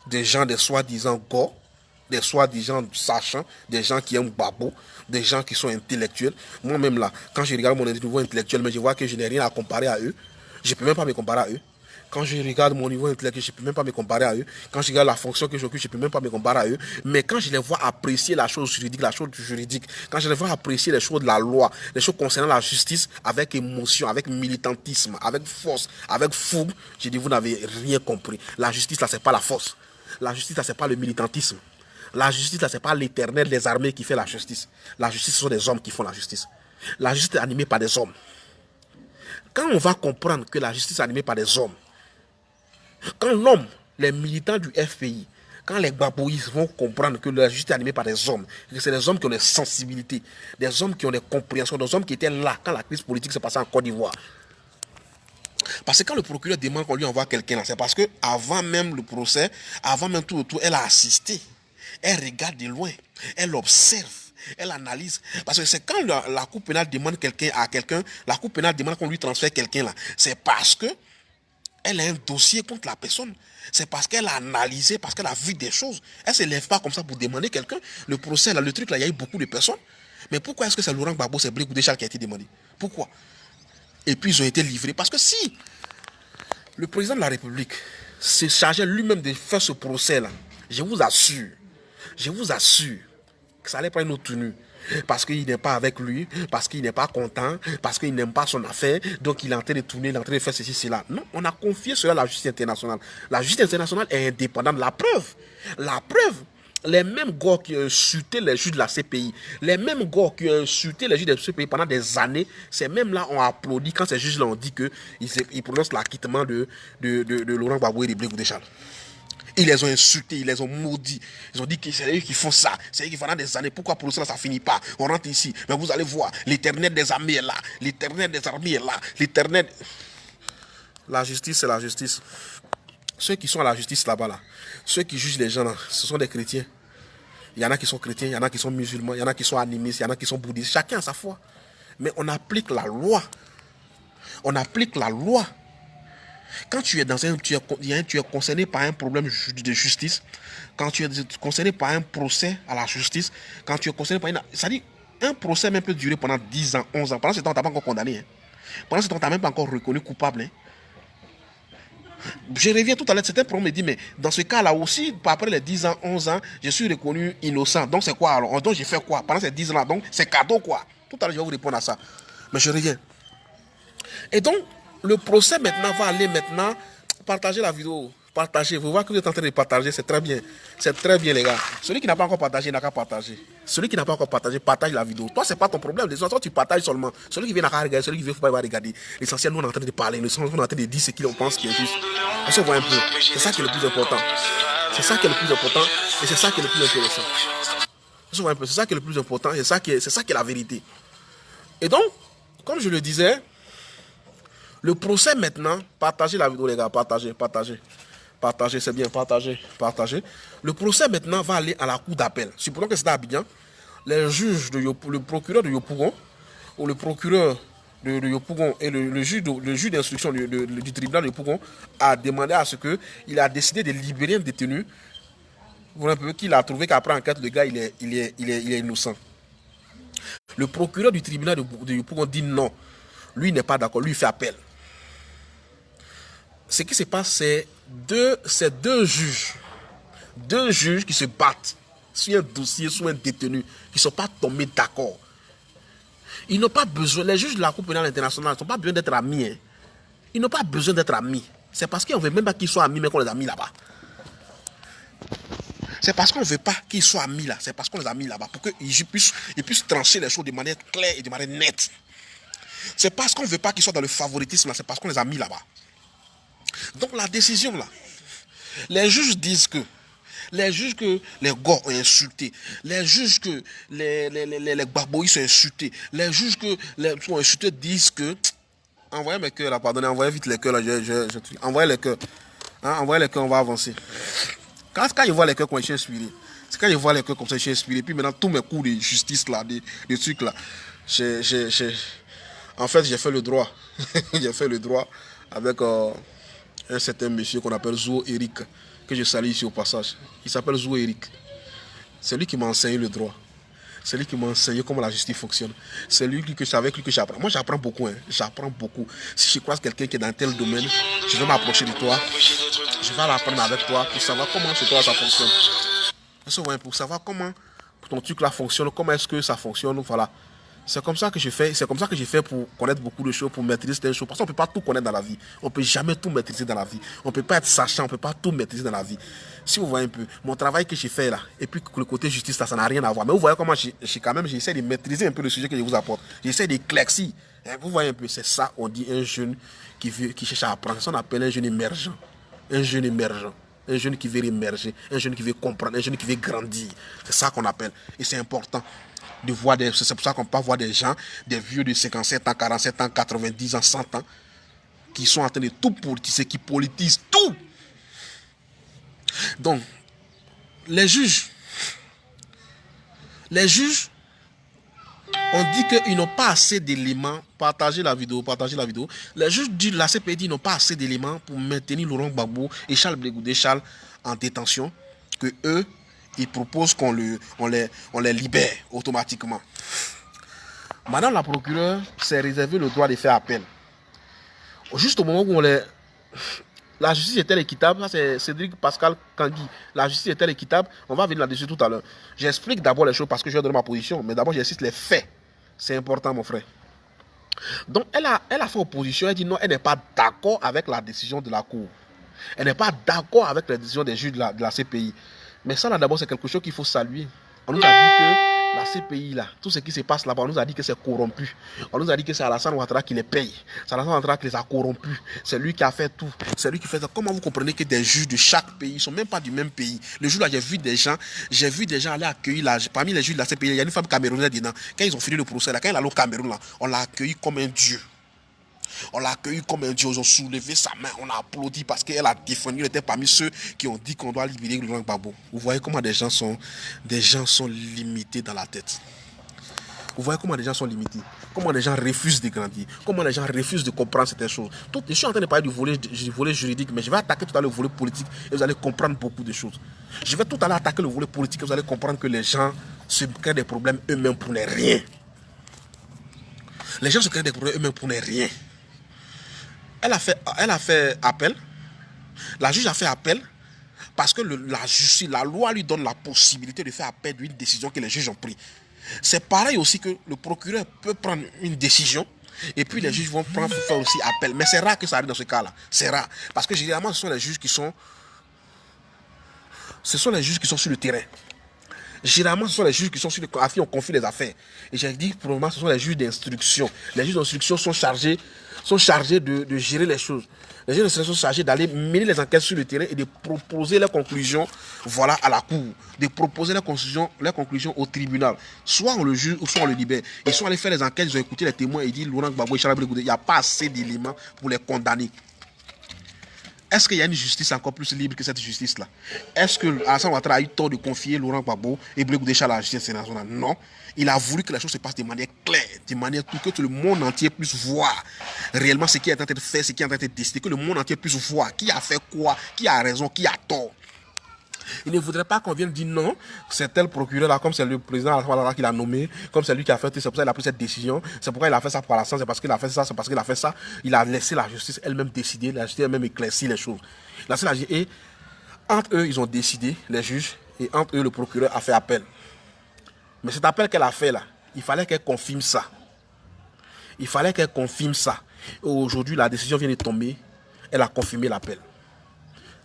des soi-disant gars, des soi-disant sachants, des gens qui aiment Babo, des gens qui sont intellectuels. Moi-même là, quand je regarde mon niveau intellectuel, mais je vois que je n'ai rien à comparer à eux. Je ne peux même pas me comparer à eux. Quand je regarde mon niveau intellectuel, je ne peux même pas me comparer à eux. Quand je regarde la fonction que j'occupe, je ne peux même pas me comparer à eux. Mais quand je les vois apprécier la chose juridique, quand je les vois apprécier les choses de la loi, les choses concernant la justice, avec émotion, avec militantisme, avec force, avec fougue, je dis, vous n'avez rien compris. La justice, là, ce n'est pas la force. La justice, là, ce n'est pas le militantisme. La justice, là, ce n'est pas l'Éternel des armées qui fait la justice. La justice, ce sont des hommes qui font la justice. La justice est animée par des hommes. Quand on va comprendre que la justice est animée par des hommes, quand l'homme, les militants du FPI, quand les babouistes vont comprendre que la justice est animée par des hommes, que c'est des hommes qui ont des sensibilités, des hommes qui ont des compréhensions, des hommes qui étaient là quand la crise politique s'est passée en Côte d'Ivoire. Parce que quand le procureur demande qu'on lui envoie quelqu'un là, c'est parce que avant même le procès, avant même tout autour, elle a assisté. Elle regarde de loin, elle observe. Elle analyse. Parce que c'est quand la Cour pénale demande quelqu'un à quelqu'un, la Cour pénale demande qu'on lui transfère quelqu'un là. C'est parce que elle a un dossier contre la personne. C'est parce qu'elle a analysé, parce qu'elle a vu des choses. Elle ne se lève pas comme ça pour demander quelqu'un. Le procès là, le truc là, il y a eu beaucoup de personnes. Mais pourquoi est-ce que c'est Laurent Gbagbo, c'est Blé Goudéchal qui a été demandé? Pourquoi? Et puis ils ont été livrés. Parce que si le président de la République se chargeait lui-même de faire ce procès là, je vous assure, que ça allait prendre une autre tenue. Parce qu'il n'est pas avec lui, parce qu'il n'est pas content, parce qu'il n'aime pas son affaire, donc il est en train de tourner, il est en train de faire ceci, cela. Non, on a confié cela à la justice internationale. La justice internationale est indépendante. La preuve, les mêmes gars qui ont insulté les juges de la CPI, les mêmes gars qui ont insulté les juges de la CPI pendant des années, ces mêmes-là ont applaudi quand ces juges-là ont dit qu'ils prononcent l'acquittement de Laurent Gbagbo et de Blé Goudéchal. Ils les ont insultés, ils les ont maudits. Ils ont dit que c'est eux qui font ça. C'est eux qui font dans des années. Pourquoi pour cela ça ne finit pas? On rentre ici. Mais vous allez voir, l'Éternel des armées est là. L'Éternel des armées est là. L'Éternel... La justice, c'est la justice. Ceux qui sont à la justice là-bas, là, ceux qui jugent les gens, là, ce sont des chrétiens. Il y en a qui sont chrétiens, il y en a qui sont musulmans, il y en a qui sont animistes, il y en a qui sont bouddhistes. Chacun a sa foi. Mais on applique la loi. On applique la loi. Quand tu es concerné par un problème de justice, quand tu es concerné par un procès à la justice, quand tu es concerné par une... C'est-à-dire, un procès même peut durer pendant 10 ans, 11 ans. Pendant ce temps, tu n'as pas encore condamné. Hein. Pendant ce temps, tu n'as même pas encore reconnu coupable. Hein. Je reviens tout à l'heure, certains pourront me dire, mais dans ce cas-là aussi, après les 10 ans, 11 ans, je suis reconnu innocent. Donc c'est quoi alors? Donc j'ai fait quoi pendant ces 10 ans-là? Donc c'est cadeau quoi? Tout à l'heure, je vais vous répondre à ça. Mais je reviens. Et donc, le procès maintenant va aller maintenant partager la vidéo. Partagez. Vous voyez que vous êtes en train de partager. C'est très bien. C'est très bien, les gars. Celui qui n'a pas encore partagé n'a qu'à partager. Celui qui n'a pas encore partagé, partage la vidéo. Toi, c'est pas ton problème. Les autres, tu partages seulement. Celui qui vient à regarder, celui qui veut pas regarder. L'essentiel, nous, on est en train de parler. Nous, on est en train de dire ce qu'on pense qui est juste. On se voit un peu. C'est ça qui est le plus important. C'est ça qui est le plus important. Et c'est ça qui est le plus intéressant. On se voit un peu. C'est ça qui est le plus important. C'est ça qui est la vérité. Et donc, comme je le disais, le procès maintenant, partagez la vidéo les gars, partagez, c'est bien, partagez. Le procès maintenant va aller à la cour d'appel. Supposons que c'est à Abidjan, les juges le procureur de Yopougon, ou le procureur de Yopougon et le juge d'instruction du tribunal de Yopougon a demandé à ce qu'il a décidé de libérer un détenu Voilà un peu qu'il a trouvé qu'après enquête, le gars, il est innocent. Le procureur du tribunal de Yopougon dit non. Lui, il n'est pas d'accord. Lui, il fait appel. Ce qui se passe, c'est deux juges. Deux juges qui se battent sur un dossier, sur un détenu, qui ne sont pas tombés d'accord. Ils n'ont pas besoin, les juges de la Cour pénale internationale n'ont pas besoin d'être amis. Hein. Ils n'ont pas besoin d'être amis. C'est parce qu'on ne veut même pas qu'ils soient amis, mais qu'on les a mis là-bas. C'est parce qu'on ne veut pas qu'ils soient amis là. C'est parce qu'on les a mis là-bas. Pour qu'ils puissent trancher les choses de manière claire et de manière nette. C'est parce qu'on ne veut pas qu'ils soient dans le favoritisme là. C'est parce qu'on les a mis là-bas. Donc la décision là. Les juges disent que les gars ont insulté, les juges que les babouilles sont insultés, les juges que les sont insultés disent que envoyez mes cœurs là, pardonnez, envoyez vite les cœurs là, envoyez les cœurs, hein, envoyez les cœurs, on va avancer. Quand je vois les cœurs, je suis inspiré. C'est quand je vois les cœurs comme ça, je suis inspiré. Puis maintenant tous mes cours de justice là, des trucs là, en fait j'ai fait le droit, j'ai fait le droit avec un certain monsieur qu'on appelle Zo Eric, que je salue ici au passage. Il s'appelle Zo Eric. C'est lui qui m'a enseigné le droit. C'est lui qui m'a enseigné comment la justice fonctionne. C'est lui que avec lui que j'apprends. Moi j'apprends beaucoup, hein. J'apprends beaucoup. Si je croise quelqu'un qui est dans tel domaine, je vais m'approcher de toi. Je vais l'apprendre avec toi pour savoir comment chez toi ça fonctionne. Pour savoir comment ton truc là fonctionne, comment est-ce que ça fonctionne, voilà. C'est comme ça que je fais pour connaître beaucoup de choses, pour maîtriser certaines choses. Parce qu'on ne peut pas tout connaître dans la vie. On ne peut jamais tout maîtriser dans la vie. On ne peut pas être sachant, on ne peut pas tout maîtriser dans la vie. Si vous voyez un peu, mon travail que j'ai fait là, et puis le côté justice, là, ça n'a rien à voir. Mais vous voyez comment j'essaie de maîtriser un peu le sujet que je vous apporte. J'essaie d'éclaircir. Vous voyez un peu, c'est ça, on dit un jeune qui cherche à apprendre. Ça, on appelle un jeune émergent. Un jeune émergent. Un jeune qui veut émerger. Un jeune qui veut comprendre. Un jeune qui veut grandir. C'est ça qu'on appelle. Et c'est important. C'est pour ça qu'on peut voir des gens, des vieux de 57 ans, 47 ans, 90 ans, 100 ans, qui sont en train de tout politiser, qui politisent tout. Donc, les juges, on dit qu'ils n'ont pas assez d'éléments. Partagez la vidéo. Les juges de la CPI n'ont pas assez d'éléments pour maintenir Laurent Gbagbo et Charles Blé Goudé Charles en détention, que eux, ils proposent qu'on les libère automatiquement. Madame la procureure s'est réservé le droit de faire appel. Juste au moment où la justice est-elle équitable? Ça, c'est Cédric Pascal Kangui. La justice est-elle équitable? On va venir là-dessus tout à l'heure. J'explique d'abord les choses parce que je vais donner ma position, mais d'abord j'insiste les faits. C'est important, mon frère. Donc, elle a fait opposition. Elle dit non, elle n'est pas d'accord avec la décision de la Cour. Elle n'est pas d'accord avec la décision des juges de la CPI. Mais ça, là, d'abord, c'est quelque chose qu'il faut saluer. On nous a dit que la CPI, là, tout ce qui se passe là-bas, on nous a dit que c'est corrompu. On nous a dit que c'est Alassane Ouattara qui les paye. C'est Alassane Ouattara qui les a corrompus. C'est lui qui a fait tout. C'est lui qui fait ça. Comment vous comprenez que des juges de chaque pays, ils ne sont même pas du même pays? Le jour là, j'ai vu des gens aller accueillir là. Parmi les juges de la CPI, il y a une femme camerounaise dedans. Quand ils ont fini le procès, là, quand il est allé au Cameroun, là, on l'a accueilli comme un dieu. On l'a accueilli comme un dieu, ils ont soulevé sa main, on a applaudi parce qu'elle a défendu, elle était parmi ceux qui ont dit qu'on doit libérer Laurent Gbagbo. Vous voyez comment des gens sont limités dans la tête. Vous voyez comment les gens sont limités, comment les gens refusent de grandir, comment les gens refusent de comprendre certaines choses. Je suis en train de parler du volet juridique, mais je vais attaquer tout à l'heure le volet politique et vous allez comprendre beaucoup de choses. Je vais tout à l'heure attaquer le volet politique et vous allez comprendre que les gens se créent des problèmes eux-mêmes pour ne rien. Les gens se créent des problèmes eux-mêmes pour ne rien. Elle a fait appel. La juge a fait appel parce que la loi lui donne la possibilité de faire appel d'une décision que les juges ont prise. C'est pareil aussi que le procureur peut prendre une décision et puis les juges vont faire aussi appel. Mais c'est rare que ça arrive dans ce cas-là. C'est rare. Parce que généralement, ce sont les juges qui sont sur le terrain. Généralement, ce sont les juges qui sont à qui on confie les affaires. Et j'ai dit, probablement, ce sont les juges d'instruction. Les juges d'instruction sont chargés de gérer les choses. Les juges d'instruction sont chargés d'aller mener les enquêtes sur le terrain et de proposer leurs conclusions, voilà, à la cour. De proposer leurs conclusions au tribunal. Soit on le juge, ou soit on le libère. Ils sont allés faire les enquêtes, ils ont écouté les témoins et ils disent, Laurent Gbagbo et Charles Blé Goudé, il n'y a pas assez d'éléments pour les condamner. Est-ce qu'il y a une justice encore plus libre que cette justice-là? Est-ce que Alassane Ouattara a eu tort de confier Laurent Gbagbo et Blé Goudé Charles à la justice nationale? Non. Il a voulu que les choses se passent de manière claire, de manière que tout le monde entier puisse voir réellement ce qui est en train de faire, ce qui est en train de décider, que le monde entier puisse voir qui a fait quoi, qui a raison, qui a tort. Il ne voudrait pas qu'on vienne dire non, c'est tel procureur là, comme c'est le président qui l'a nommé, comme c'est lui qui a fait, c'est pour ça qu'il a pris cette décision, c'est pourquoi il a fait ça pour l'instant, c'est parce qu'il a fait ça, c'est parce qu'il a fait ça. Il a laissé la justice elle-même décider, la justice elle-même éclaircir les choses. Et entre eux, ils ont décidé, les juges, et entre eux, le procureur a fait appel. Mais cet appel qu'elle a fait là, il fallait qu'elle confirme ça. Il fallait qu'elle confirme ça. Aujourd'hui, la décision vient de tomber, elle a confirmé l'appel.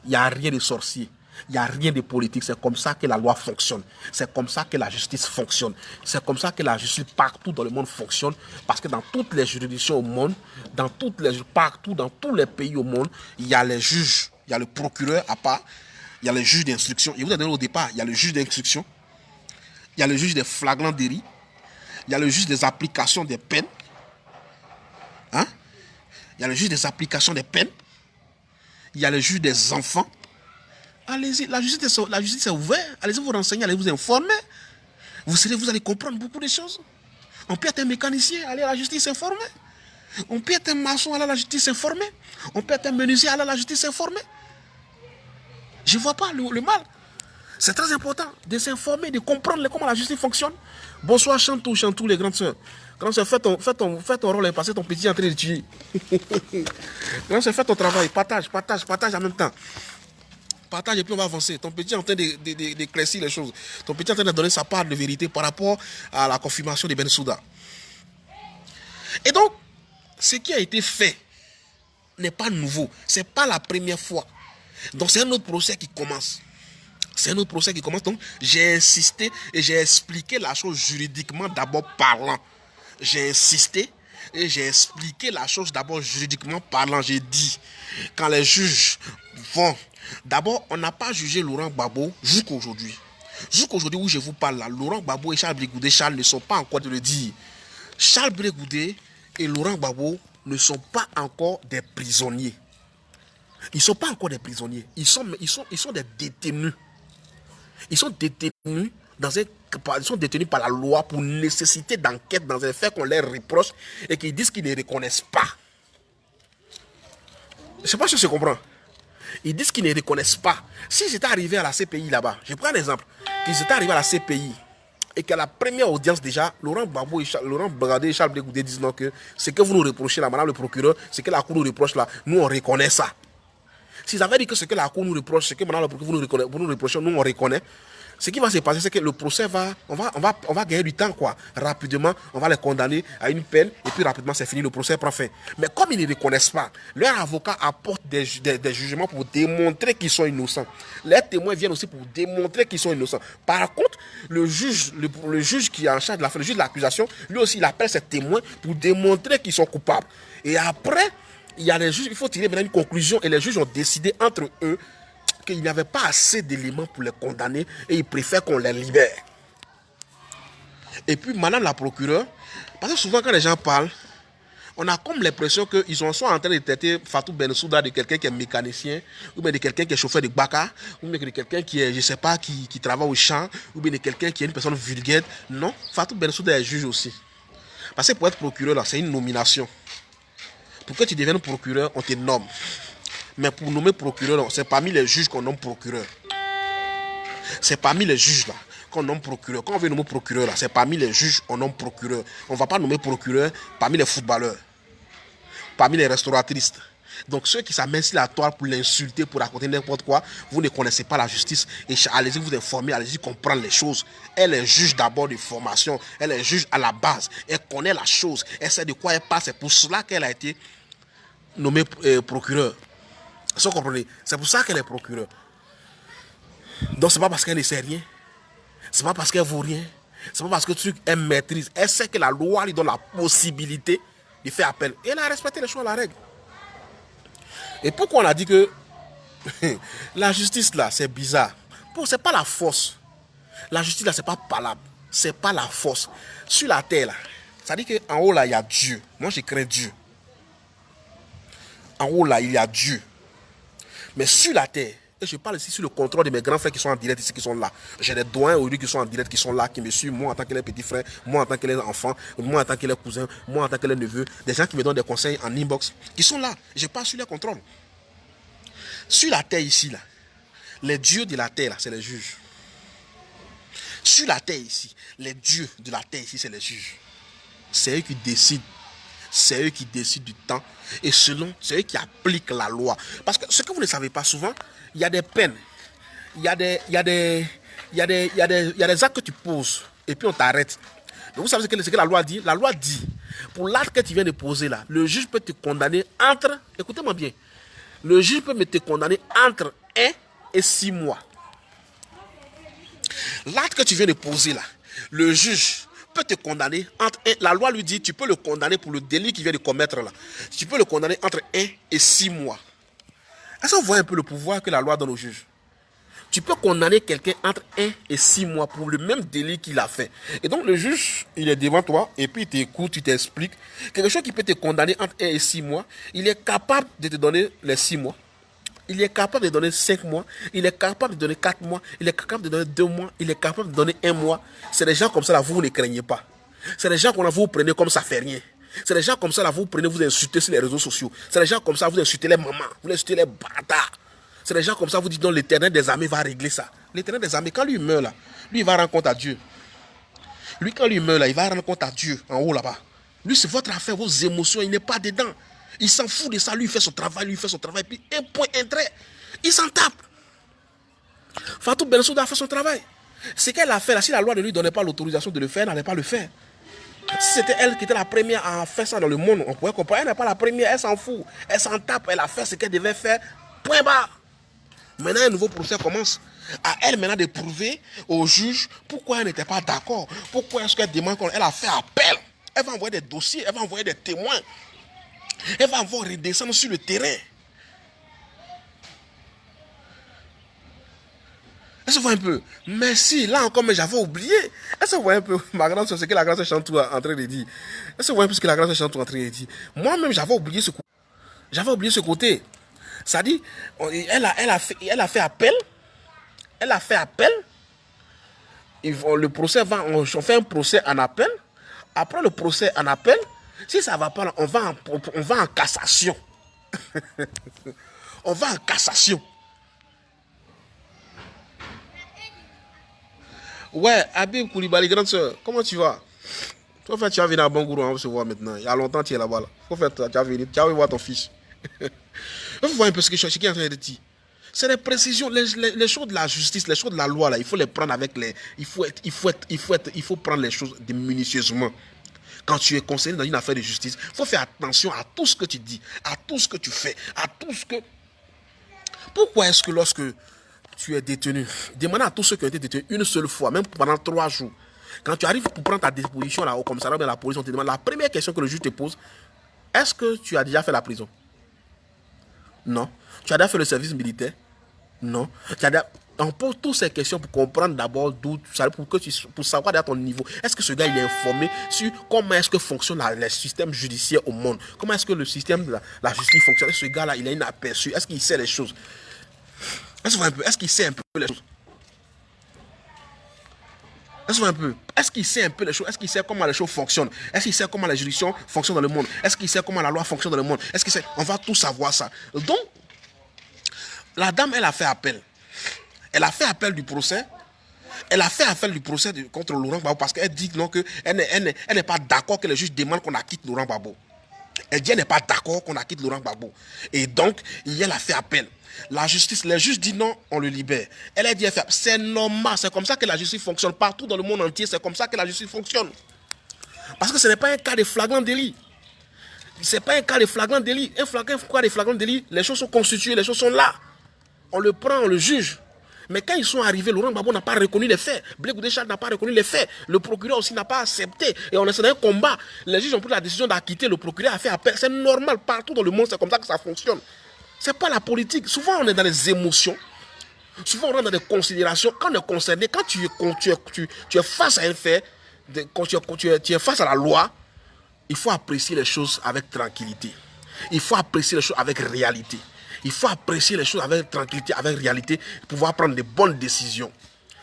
Il n'y a rien de sorcier. Il n'y a rien de politique. C'est comme ça que la loi fonctionne. C'est comme ça que la justice fonctionne. C'est comme ça que la justice partout dans le monde fonctionne. Parce que dans toutes les juridictions au monde, partout dans tous les pays au monde, il y a les juges, il y a le procureur à part, il y a le juge d'instruction. Je vous ai donné au départ, il y a le juge d'instruction, il y a le juge des flagrants délits, il y a le juge des applications des peines. Hein? Il y a le juge des applications des peines. Il y a le juge des enfants. Allez-y, la justice est ouverte. Allez-y vous renseigner, allez vous informer. Vous allez comprendre beaucoup de choses. On peut être un mécanicien, aller à la justice s'informer. On peut être un maçon, aller à la justice s'informer. On peut être un menuisier, aller à la justice s'informer. Je ne vois pas le mal. C'est très important de s'informer, de comprendre comment la justice fonctionne. Bonsoir Chantou, les grandes soeurs. Grande soeur, fais ton rôle, parce que ton petit est en train de tuer. Grande soeur, fais ton travail, partage en même temps. Partage et puis on va avancer. Ton petit est en train d'éclaircir les choses. Ton petit est en train de donner sa part de vérité par rapport à la confirmation de Bensouda. Et donc, ce qui a été fait n'est pas nouveau. Ce n'est pas la première fois. Donc, c'est un autre procès qui commence. Donc, j'ai insisté et j'ai expliqué la chose juridiquement d'abord parlant. J'ai insisté et j'ai expliqué la chose d'abord juridiquement parlant. J'ai dit, quand les juges vont... D'abord, on n'a pas jugé Laurent Gbagbo jusqu'aujourd'hui. Jusqu'aujourd'hui où je vous parle là, Laurent Gbagbo et Charles Blé Goudé ne sont pas encore de le dire. Charles Blé Goudé et Laurent Gbagbo ne sont pas encore des prisonniers. Ils ne sont pas encore des prisonniers. Ils sont des détenus. Ils sont détenus par la loi pour nécessité d'enquête dans un fait qu'on leur reproche et qu'ils disent qu'ils ne reconnaissent pas. Je ne sais pas si je comprends. Ils disent qu'ils ne reconnaissent pas. Si c'était arrivé à la CPI là-bas, je prends un exemple, qu'ils étaient arrivés à la CPI et qu'à la première audience déjà, Laurent Gbagbo et Charles Blé Goudé disent non que ce que vous nous reprochez là, madame le procureur, ce que la Cour nous reproche là, nous on reconnaît ça. S'ils avaient dit que ce que la Cour nous reproche, ce que madame le procureur vous nous reprochez, nous on reconnaît. Ce qui va se passer, c'est que le procès on va gagner du temps, quoi. Rapidement, on va les condamner à une peine et puis rapidement, c'est fini, le procès prend fin. Mais comme ils ne reconnaissent pas, leurs avocats apportent des jugements pour démontrer qu'ils sont innocents. Les témoins viennent aussi pour démontrer qu'ils sont innocents. Par contre, le juge qui est en charge de l'affaire, le juge de l'accusation, lui aussi, il appelle ses témoins pour démontrer qu'ils sont coupables. Et après, il y a les juges, il faut tirer maintenant une conclusion et les juges ont décidé entre eux qu'il n'y avait pas assez d'éléments pour les condamner et ils préfèrent qu'on les libère. Et puis, madame la procureure, parce que souvent quand les gens parlent, on a comme l'impression qu'ils sont soit en train de traiter Fatou Bensouda de quelqu'un qui est mécanicien, ou bien de quelqu'un qui est chauffeur de baka, ou bien de quelqu'un qui est, je ne sais pas, qui travaille au champ, ou bien de quelqu'un qui est une personne vulgaire. Non, Fatou Bensouda est juge aussi. Parce que pour être procureur, là, c'est une nomination. Pour que tu deviennes procureur, on te nomme. Mais pour nommer procureur, c'est parmi les juges qu'on nomme procureur. C'est parmi les juges là qu'on nomme procureur. Quand on veut nommer procureur, là, c'est parmi les juges qu'on nomme procureur. On ne va pas nommer procureur parmi les footballeurs, parmi les restauratrices. Donc ceux qui s'amènent sur la toile pour l'insulter, pour raconter n'importe quoi, vous ne connaissez pas la justice. Et allez-y vous informer, allez-y comprendre les choses. Elle est juge d'abord de formation. Elle est juge à la base. Elle connaît la chose. Elle sait de quoi elle parle. C'est pour cela qu'elle a été nommée procureur. Vous comprenez? C'est pour ça qu'elle est procureure. Donc c'est pas parce qu'elle ne sait rien. C'est pas parce qu'elle vaut rien. C'est pas parce que le truc elle maîtrise. Elle sait que la loi lui donne la possibilité de faire appel. Et elle a respecté les choix à la règle. Et pourquoi on a dit que la justice là, c'est bizarre. C'est pas la force. La justice là, c'est pas palable. C'est pas la force. Sur la terre là, ça dit qu'en haut là, il y a Dieu. Moi, je crains Dieu. En haut là, il y a Dieu. Mais sur la terre, et je parle ici sur le contrôle de mes grands frères qui sont en direct ici, qui sont là. J'ai des doyens aujourd'hui qui sont en direct, qui sont là, qui me suivent, moi en tant que les petits frères, moi en tant que les enfants, moi en tant que les cousins, moi en tant que les neveux, des gens qui me donnent des conseils en inbox, qui sont là. Je parle sur les contrôles. Sur la terre ici, là, Les dieux de la terre, là, c'est les juges. Sur la terre ici, les dieux de la terre ici, c'est les juges. C'est eux qui décident. C'est eux qui décident du temps. Et selon, c'est eux qui appliquent la loi. Parce que ce que vous ne savez pas souvent, il y a des peines. Il y a des actes que tu poses. Et puis on t'arrête. Donc vous savez ce que la loi dit? La loi dit, pour l'acte que tu viens de poser là, le juge peut te condamner entre, écoutez-moi bien, le juge peut te condamner entre 1 et 6 mois. L'acte que tu viens de poser là, le juge peut te condamner entre 1, la loi lui dit, tu peux le condamner pour le délit qu'il vient de commettre là. Tu peux le condamner entre 1 et 6 mois. Est-ce qu'on voit un peu le pouvoir que la loi donne au juge? Tu peux condamner quelqu'un entre 1 et 6 mois pour le même délit qu'il a fait. Et donc le juge, il est devant toi et puis il t'écoute, il t'explique. Quelque chose qui peut te condamner entre 1 et 6 mois, il est capable de te donner les 6 mois. Il est capable de donner 5 mois. Il est capable de donner 4 mois. Il est capable de donner 2 mois. Il est capable de donner 1 mois. C'est des gens comme ça là, vous ne craignez pas. C'est des gens qu'on vous prenez comme ça fait rien. C'est des gens comme ça là, vous prenez, vous insultez sur les réseaux sociaux. C'est des gens comme ça, vous insultez les mamans. Vous insultez les bâtards. C'est des gens comme ça, vous dites non, l'Éternel des armées va régler ça. L'Éternel des armées, quand lui meurt là, lui il va rendre compte à Dieu. Lui quand lui meurt là, il va rendre compte à Dieu en haut là-bas. Lui c'est votre affaire, vos émotions, il n'est pas dedans. Il s'en fout de ça, lui il fait son travail, puis un point, un trait, il s'en tape. Fatou Bensouda a fait son travail. C'est qu'elle a fait là, si la loi ne lui donnait pas l'autorisation de le faire, elle n'allait pas le faire. Si c'était elle qui était la première à faire ça dans le monde, on pourrait comprendre. Elle n'est pas la première, elle s'en fout. Elle s'en tape, elle a fait ce qu'elle devait faire. Point barre. Maintenant, un nouveau procès commence. À elle maintenant de prouver au juge pourquoi elle n'était pas d'accord. Pourquoi est-ce qu'elle demande qu'elle a fait appel. Elle va envoyer des dossiers, elle va envoyer des témoins. Elle va encore redescendre sur le terrain. Elle se voit un peu. Merci, là encore, mais j'avais oublié. Elle se voit un peu. Ma grande soeur, c'est que la grande soeur Chantou en train de dire. Elle se voit un peu ce que la grande soeur Chantou en train de dire. Moi-même, j'avais oublié ce côté. J'avais oublié ce côté. Ça dit, elle a fait appel. Elle a fait appel. Le procès va, on fait un procès en appel. Après le procès en appel, si ça ne va pas, on va en cassation. On va en cassation. Ouais, Habib Koulibaly, grande soeur, comment tu vas? Toi, tu vas venir à Bangourou, on va se voir maintenant. Il y a longtemps que tu es là-bas. Là. Tu vas venir, tu vas voir ton fils. Il faut voir un peu ce qui est en train de dire. C'est les précisions, les choses de la justice, les choses de la loi, là, il faut les prendre avec les... Il faut prendre les choses minutieusement. Quand tu es conseiller dans une affaire de justice, il faut faire attention à tout ce que tu dis, à tout ce que tu fais, à tout ce que... Pourquoi est-ce que lorsque tu es détenu, demande à tous ceux qui ont été détenus une seule fois, même pendant 3 jours, quand tu arrives pour prendre ta disposition là, au commissariat de la police, on te demande la première question que le juge te pose, est-ce que tu as déjà fait la prison? Non. Tu as déjà fait le service militaire? Non. On pose toutes ces questions pour comprendre d'abord d'où tu sais, pour savoir à ton niveau. Est-ce que ce gars il est informé sur comment est-ce que fonctionne le système judiciaire au monde? Comment est-ce que le système de la justice fonctionne? Ce gars-là, il a une aperçu. Est-ce qu'il sait les choses? Est-ce qu'il sait un peu les choses? Est-ce qu'il sait un peu les choses? Est-ce qu'il sait comment les choses fonctionnent? Est-ce qu'il sait comment la juridiction fonctionne dans le monde? Est-ce qu'il sait comment la loi fonctionne dans le monde? Est-ce qu'il sait? On va tout savoir ça. Donc, la dame, elle a fait appel. Elle a fait appel du procès. Elle a fait appel du procès contre Laurent Gbagbo parce qu'elle dit non, elle n'est pas d'accord que le juge demande qu'on acquitte Laurent Gbagbo. Elle dit qu'elle n'est pas d'accord qu'on acquitte Laurent Gbagbo. Et donc, elle a fait appel. La justice, le juge dit non, on le libère. Elle a dit, c'est normal, c'est comme ça que la justice fonctionne partout dans le monde entier, c'est comme ça que la justice fonctionne. Parce que ce n'est pas un cas de flagrant délit. Ce n'est pas un cas de flagrant délit. Un cas de flagrant délit, les choses sont constituées, les choses sont là. On le prend, on le juge. Mais quand ils sont arrivés, Laurent Gbagbo n'a pas reconnu les faits. Blé Goudé-Charles n'a pas reconnu les faits. Le procureur aussi n'a pas accepté. Et on est dans un combat. Les juges ont pris la décision d'acquitter. Le procureur a fait appel. C'est normal, partout dans le monde, c'est comme ça que ça fonctionne. Ce n'est pas la politique. Souvent, on est dans les émotions. Souvent, on rentre dans des considérations. Quand on est concerné, quand tu es face à un fait, quand tu es face à la loi, il faut apprécier les choses avec tranquillité. Il faut apprécier les choses avec réalité. Il faut apprécier les choses avec tranquillité, avec réalité, pour pouvoir prendre de bonnes décisions.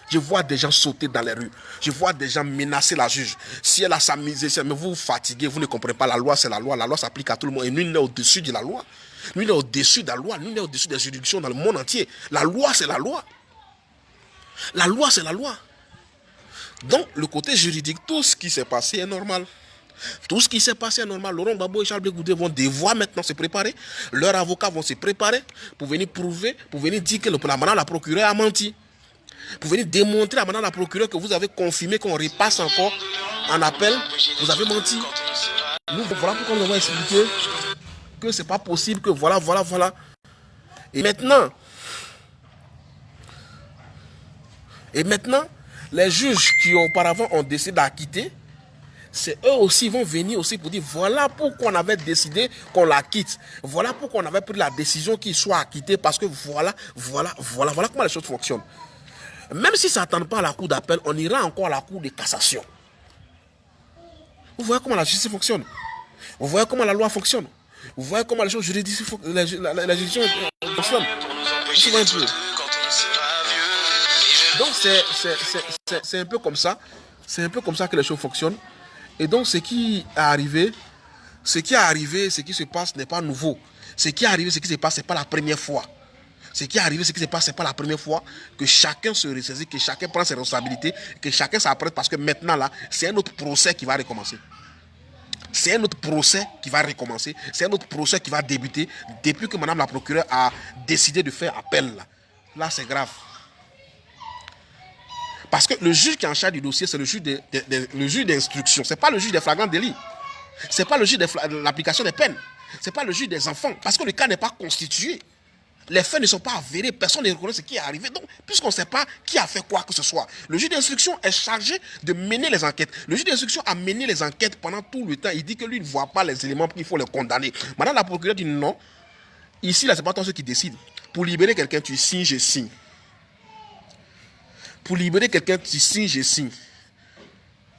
Je vois des gens sauter dans les rues. Je vois des gens menacer la juge. Si elle a sa misère, mais vous vous fatiguez, vous ne comprenez pas la loi, c'est la loi. La loi s'applique à tout le monde et nul n'est au-dessus de la loi. Nul n'est au-dessus de la loi. Nul n'est au-dessus des juridictions dans le monde entier. La loi, c'est la loi. La loi, c'est la loi. Donc, le côté juridique, tout ce qui s'est passé est normal. Tout ce qui s'est passé est normal. Laurent Gbagbo et Charles Blé Goudé vont devoir maintenant se préparer. Leurs avocats vont se préparer pour venir prouver, pour venir dire que madame la procureure a menti. Pour venir démontrer à madame la procureure que vous avez confirmé qu'on repasse encore en appel. Vous avez menti. Nous, voilà pourquoi nous avons expliqué que c'est pas possible, que voilà. Et maintenant, les juges qui auparavant ont décidé d'acquitter, c'est eux aussi vont venir aussi pour dire voilà pourquoi on avait décidé qu'on la quitte. Voilà pourquoi on avait pris la décision qu'il soit acquitté, parce que voilà comment les choses fonctionnent. Même si ça n'attend pas à la cour d'appel, on ira encore à la cour de cassation. Vous voyez comment la justice fonctionne. Vous voyez comment la loi fonctionne. Vous voyez comment les choses juridiques fonctionnent. Donc c'est un peu comme ça. C'est un peu comme ça que les choses fonctionnent. Et donc ce qui est arrivé, ce qui se passe n'est pas nouveau. Ce qui est arrivé, ce qui se passe, ce n'est pas la première fois. Ce qui est arrivé, ce qui se passe, ce n'est pas la première fois que chacun se ressaisit, que chacun prend ses responsabilités, que chacun s'apprête, parce que maintenant là, c'est un autre procès qui va recommencer. C'est un autre procès qui va recommencer. C'est un autre procès qui va débuter depuis que madame la procureure a décidé de faire appel. Là c'est grave. Parce que le juge qui est en charge du dossier, c'est le juge d'instruction. Ce n'est pas le juge des flagrants délits. Ce n'est pas le juge de l'application des peines. Ce n'est pas le juge des enfants. Parce que le cas n'est pas constitué. Les faits ne sont pas avérés. Personne ne reconnaît ce qui est arrivé. Donc, puisqu'on ne sait pas qui a fait quoi que ce soit, le juge d'instruction est chargé de mener les enquêtes. Le juge d'instruction a mené les enquêtes pendant tout le temps. Il dit que lui ne voit pas les éléments qu'il faut les condamner. Madame la procureure dit non. Ici, là, ce n'est pas toi ceux qui décide. Pour libérer quelqu'un, tu signes, je signe. Pour libérer quelqu'un, tu signes, je signe.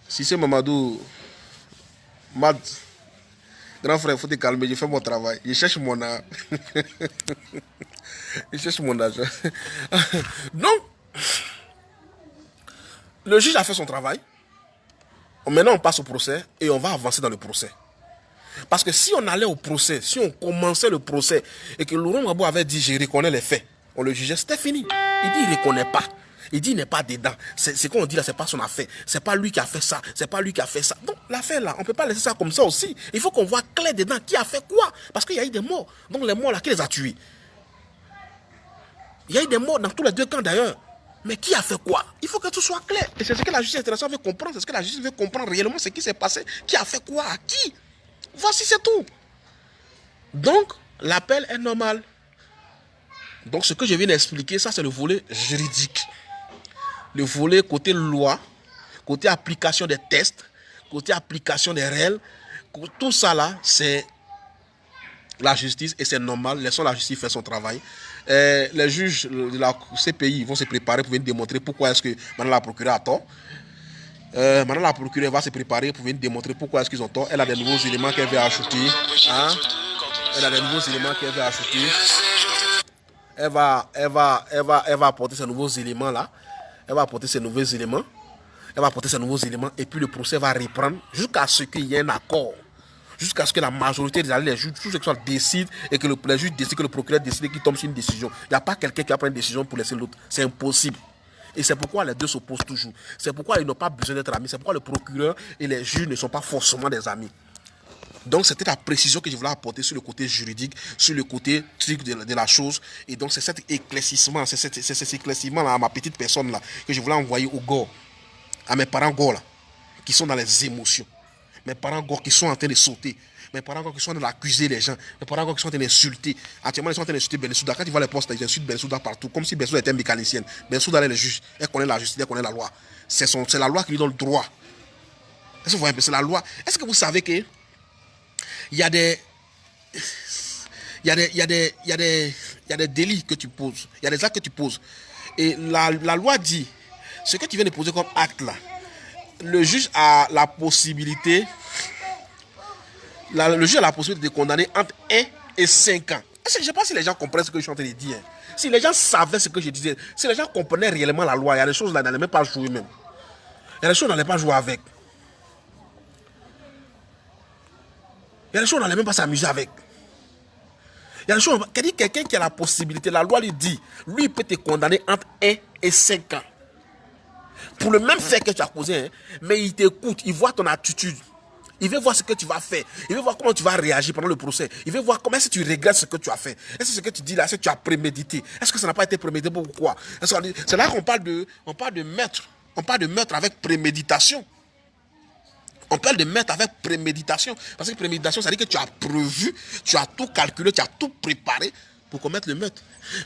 Si c'est Mamadou, Mad, grand frère, il faut te calmer, je fais mon travail. Je cherche mon argent. Je cherche mon argent. Donc, le juge a fait son travail. Maintenant, on passe au procès et on va avancer dans le procès. Parce que si on allait au procès, si on commençait le procès et que Laurent Gbagbo avait dit je reconnais les faits, on le jugeait, c'était fini. Il dit il ne reconnaît pas. Il dit il n'est pas dedans. C'est qu'on dit là, c'est pas son affaire. C'est pas lui qui a fait ça. C'est pas lui qui a fait ça. Donc l'affaire là, on ne peut pas laisser ça comme ça aussi. Il faut qu'on voit clair dedans qui a fait quoi. Parce qu'il y a eu des morts. Donc les morts là, qui les a tués? Il y a eu des morts dans tous les deux camps d'ailleurs. Mais qui a fait quoi? Il faut que tout soit clair. Et c'est ce que la justice internationale veut comprendre. C'est ce que la justice veut comprendre réellement, ce qui s'est passé. Qui a fait quoi? À qui? Voici, c'est tout. Donc, l'appel est normal. Donc, ce que je viens d'expliquer, ça, c'est le volet juridique. Le volet côté loi, côté application des tests, côté application des règles. Tout ça, là, c'est la justice et c'est normal. Laissons la justice faire son travail. Les juges de la CPI vont se préparer pour venir démontrer pourquoi est-ce que madame la procureure a tort. Madame la procureure va se préparer pour venir démontrer pourquoi est-ce qu'ils ont tort. Elle a des nouveaux éléments qu'elle veut ajouter. Hein? Elle a des nouveaux éléments qu'elle veut ajouter. Elle va apporter ces nouveaux éléments là. Elle va apporter ces nouveaux éléments. Elle va apporter ces nouveaux éléments. Et puis le procès va reprendre jusqu'à ce qu'il y ait un accord. Jusqu'à ce que la majorité des alliés, les juges, tout ce que soit décide et que les juges décident, que le procureur décide qu'il tombe sur une décision. Il n'y a pas quelqu'un qui va prendre une décision pour laisser l'autre. C'est impossible. Et c'est pourquoi les deux s'opposent toujours. C'est pourquoi ils n'ont pas besoin d'être amis. C'est pourquoi le procureur et les juges ne sont pas forcément des amis. Donc c'était la précision que je voulais apporter sur le côté juridique, sur le côté truc de la chose. Et donc c'est cet éclaircissement, c'est cet éclaircissement là, à ma petite personne là, que je voulais envoyer au gore, à mes parents gore là, qui sont dans les émotions. Mes parents gore qui sont en train de sauter. Mes parents gore qui sont en train d'accuser les gens. Mes parents gore qui sont en train d'insulter. Actuellement, ils sont en train d'insulter Bensouda. Quand ils voient les postes, ils insultent Bensouda partout. Comme si Bensouda était mécanicienne. Bensouda, elle est le juge. Elle connaît la justice, elle connaît la loi. C'est la loi qui lui donne le droit. Est-ce que vous voyez, c'est la loi. Est-ce que vous savez que il y a des délits que tu poses. Il y a des actes que tu poses. Et la loi dit, ce que tu viens de poser comme acte là, le juge a la possibilité de condamner entre 1 et 5 ans. Je ne sais pas si les gens comprennent ce que je suis en train de dire. Si les gens savaient ce que je disais, si les gens comprenaient réellement la loi, il y a des choses là, ils n'allaient même pas jouer même. Il y a des choses qu'on n'allait pas jouer avec. Il y a des choses qu'on n'allait même pas s'amuser avec. Il y a des choses, quelqu'un qui a la possibilité, la loi lui dit, lui il peut te condamner entre 1 et 5 ans. Pour le même fait que tu as causé, hein, mais il t'écoute, il voit ton attitude. Il veut voir ce que tu vas faire. Il veut voir comment tu vas réagir pendant le procès. Il veut voir comment est-ce que tu regrettes ce que tu as fait. Est-ce que ce que tu dis là, est-ce que tu as prémédité? Est-ce que ça n'a pas été prémédité? Pourquoi? C'est là qu'on parle de meurtre. On parle de meurtre avec préméditation. On parle de meurtre avec préméditation. Parce que préméditation, ça veut dire que tu as prévu, tu as tout calculé, tu as tout préparé pour commettre le meurtre.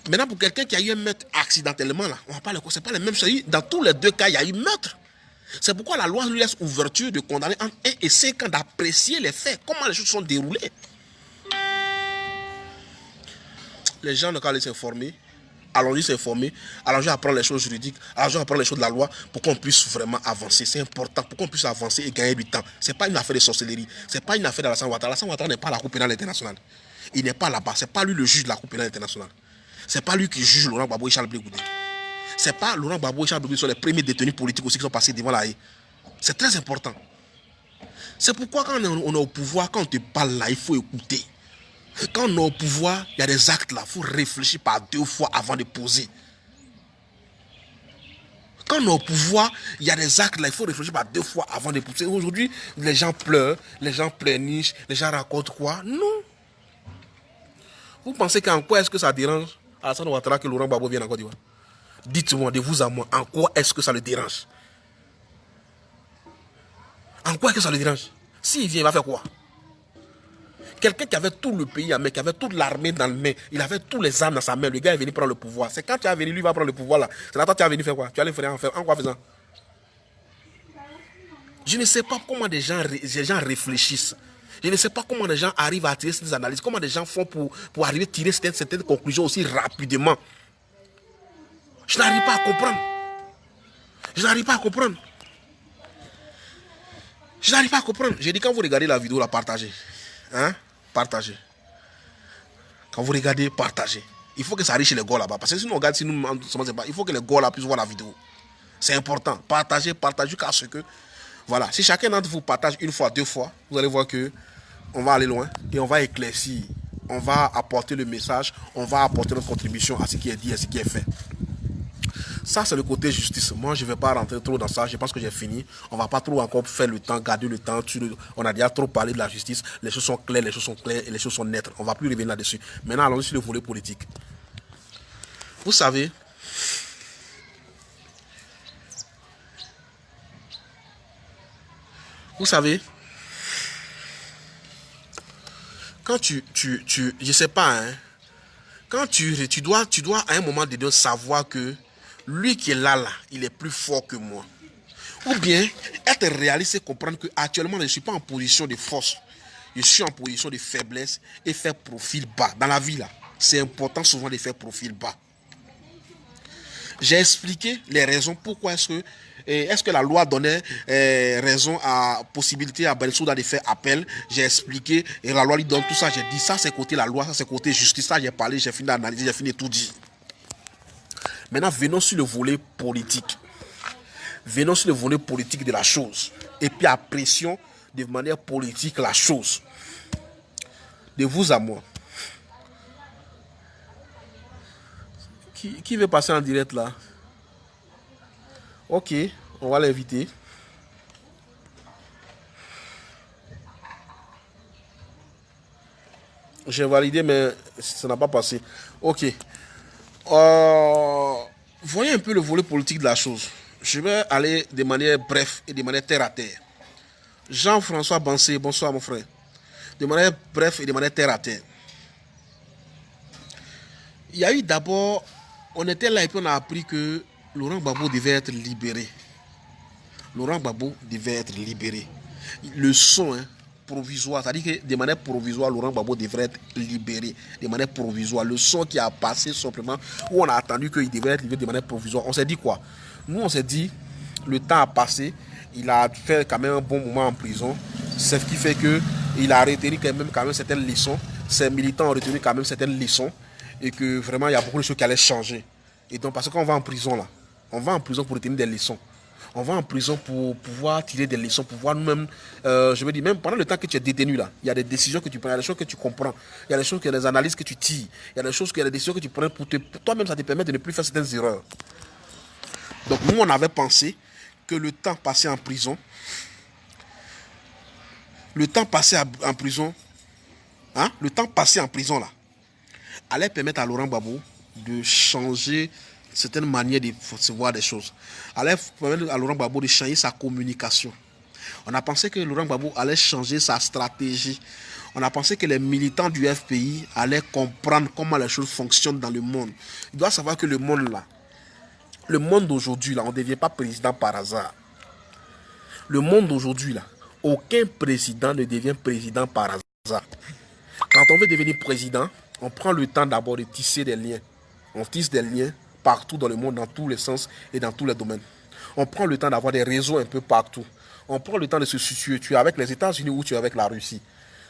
Maintenant, pour quelqu'un qui a eu un meurtre accidentellement, là, on va pas le c'est pas le même chose. Dans tous les deux cas, il y a eu meurtre. C'est pourquoi la loi lui laisse ouverture de condamner entre 1 et 5 ans, d'apprécier les faits, comment les choses sont déroulées. Les gens n'ont qu'à aller s'informer. Allons-y s'informer, allons-y apprendre les choses juridiques, allons-y apprendre les choses de la loi pour qu'on puisse vraiment avancer. C'est important pour qu'on puisse avancer et gagner du temps. Ce n'est pas une affaire de sorcellerie, ce n'est pas une affaire d'Alassane Ouattara. Alassane Ouattara n'est pas la Cour pénale internationale. Il n'est pas là-bas, ce n'est pas lui le juge de la Cour pénale internationale. Ce n'est pas lui qui juge Laurent Gbagbo et Charles Blé Goudé. Ce n'est pas Laurent Gbagbo et Charles Blé Goudé qui sont les premiers détenus politiques aussi qui sont passés devant la haie. C'est très important. C'est pourquoi quand on est au pouvoir, quand on te parle là, il faut écouter. Quand on est au pouvoir, il y a des actes là, il faut réfléchir par 2 fois avant de poser. Quand on est au pouvoir, il y a des actes là, il faut réfléchir par 2 fois avant de poser. Aujourd'hui, les gens pleurent, les gens pleurnichent, les gens racontent quoi? Non. Vous pensez qu'en quoi est-ce que ça dérange Alassane Ouattara que Laurent Gbagbo vienne en Côte d'Ivoire? Dites-moi, de vous à moi, en quoi est-ce que ça le dérange? En quoi est-ce que ça le dérange? S'il vient, il va faire quoi? Quelqu'un qui avait tout le pays en main, qui avait toute l'armée dans le main, il avait tous les armes dans sa main, le gars est venu prendre le pouvoir. C'est quand tu es venu, lui va prendre le pouvoir là. C'est là que tu es venu faire quoi? Tu allais faire en quoi faisant? Je ne sais pas comment des gens réfléchissent. Je ne sais pas comment des gens arrivent à tirer ces analyses, comment des gens font pour arriver à tirer certaines conclusions aussi rapidement. Je n'arrive pas à comprendre. Je n'arrive pas à comprendre. Je n'arrive pas à comprendre. J'ai dit quand vous regardez la vidéo, la partagez. Hein? Partagez. Quand vous regardez, partagez. Il faut que ça arrive chez les gars là-bas. Parce que si nous regardons, si nous pas, il faut que les gars là puissent voir la vidéo. C'est important. Partagez, partagez jusqu'à ce que. Voilà. Si chacun d'entre vous partage 1 fois, 2 fois, vous allez voir que on va aller loin et on va éclaircir. On va apporter le message, on va apporter notre contribution à ce qui est dit et à ce qui est fait. Ça, c'est le côté justice. Moi, je ne vais pas rentrer trop dans ça. Je pense que j'ai fini. On ne va pas trop encore faire le temps, garder le temps. On a déjà trop parlé de la justice. Les choses sont claires, les choses sont claires et les choses sont nettes. On ne va plus revenir là-dessus. Maintenant, allons sur le volet politique. Vous savez, quand je sais pas, hein, quand tu dois à un moment donné savoir que lui qui est là, il est plus fort que moi. Ou bien être réaliste et comprendre que actuellement je ne suis pas en position de force. Je suis en position de faiblesse et faire profil bas. Dans la vie là, c'est important souvent de faire profil bas. J'ai expliqué les raisons pourquoi est-ce que la loi donnait raison à possibilité à Bensouda de faire appel. J'ai expliqué et la loi lui donne tout ça. J'ai dit ça c'est côté la loi, ça c'est côté justice. Ça j'ai parlé, j'ai fini d'analyser, j'ai fini de tout dire. Maintenant venons sur le volet politique. Venons sur le volet politique de la chose. Et puis apprécions de manière politique la chose. De vous à moi. Qui veut passer en direct là? Ok, on va l'inviter. J'ai validé, mais ça n'a pas passé. Ok. Voyez un peu le volet politique de la chose. Je vais aller de manière bref et de manière terre à terre. Jean-François Bansé, bonsoir mon frère. De manière bref et de manière terre à terre. Il y a eu d'abord, on était là et puis on a appris que Laurent Gbagbo devait être libéré. Laurent Gbagbo devait être libéré. Le son provisoire, c'est-à-dire que de manière provisoire, Laurent Gbagbo devrait être libéré. De manière provisoire. Le son qui a passé simplement, où on a attendu qu'il devait être libéré de manière provisoire. On s'est dit quoi? Nous, on s'est dit, le temps a passé, il a fait quand même un bon moment en prison. C'est ce qui fait qu'il a retenu quand même certaines leçons. Ses militants ont retenu quand même certaines leçons. Et que vraiment, il y a beaucoup de choses qui allaient changer. Et donc, parce qu'on va en prison là, on va en prison pour retenir des leçons. On va en prison pour pouvoir tirer des leçons, pour pouvoir nous-mêmes, je veux dire, même pendant le temps que tu es détenu là, il y a des décisions que tu prends, il y a des choses que tu comprends, il y a des choses, il y a des analyses que tu tires, il y a des choses, il y a des décisions que tu prends pour toi-même, ça te permet de ne plus faire certaines erreurs. Donc nous, on avait pensé que le temps passé en prison, le temps passé en prison là, allait permettre à Laurent Gbagbo de changer certaines manières de voir des choses. Allait permettre à Laurent Gbagbo de changer sa communication. On a pensé que Laurent Gbagbo allait changer sa stratégie. On a pensé que les militants du FPI allaient comprendre comment les choses fonctionnent dans le monde. Il doit savoir que le monde là, le monde d'aujourd'hui là, on ne devient pas président par hasard. Le monde d'aujourd'hui là, aucun président ne devient président par hasard. Quand on veut devenir président, on prend le temps d'abord de tisser des liens. On tisse des liens partout dans le monde, dans tous les sens et dans tous les domaines. On prend le temps d'avoir des réseaux un peu partout. On prend le temps de se situer. Tu es avec les États-Unis ou tu es avec la Russie.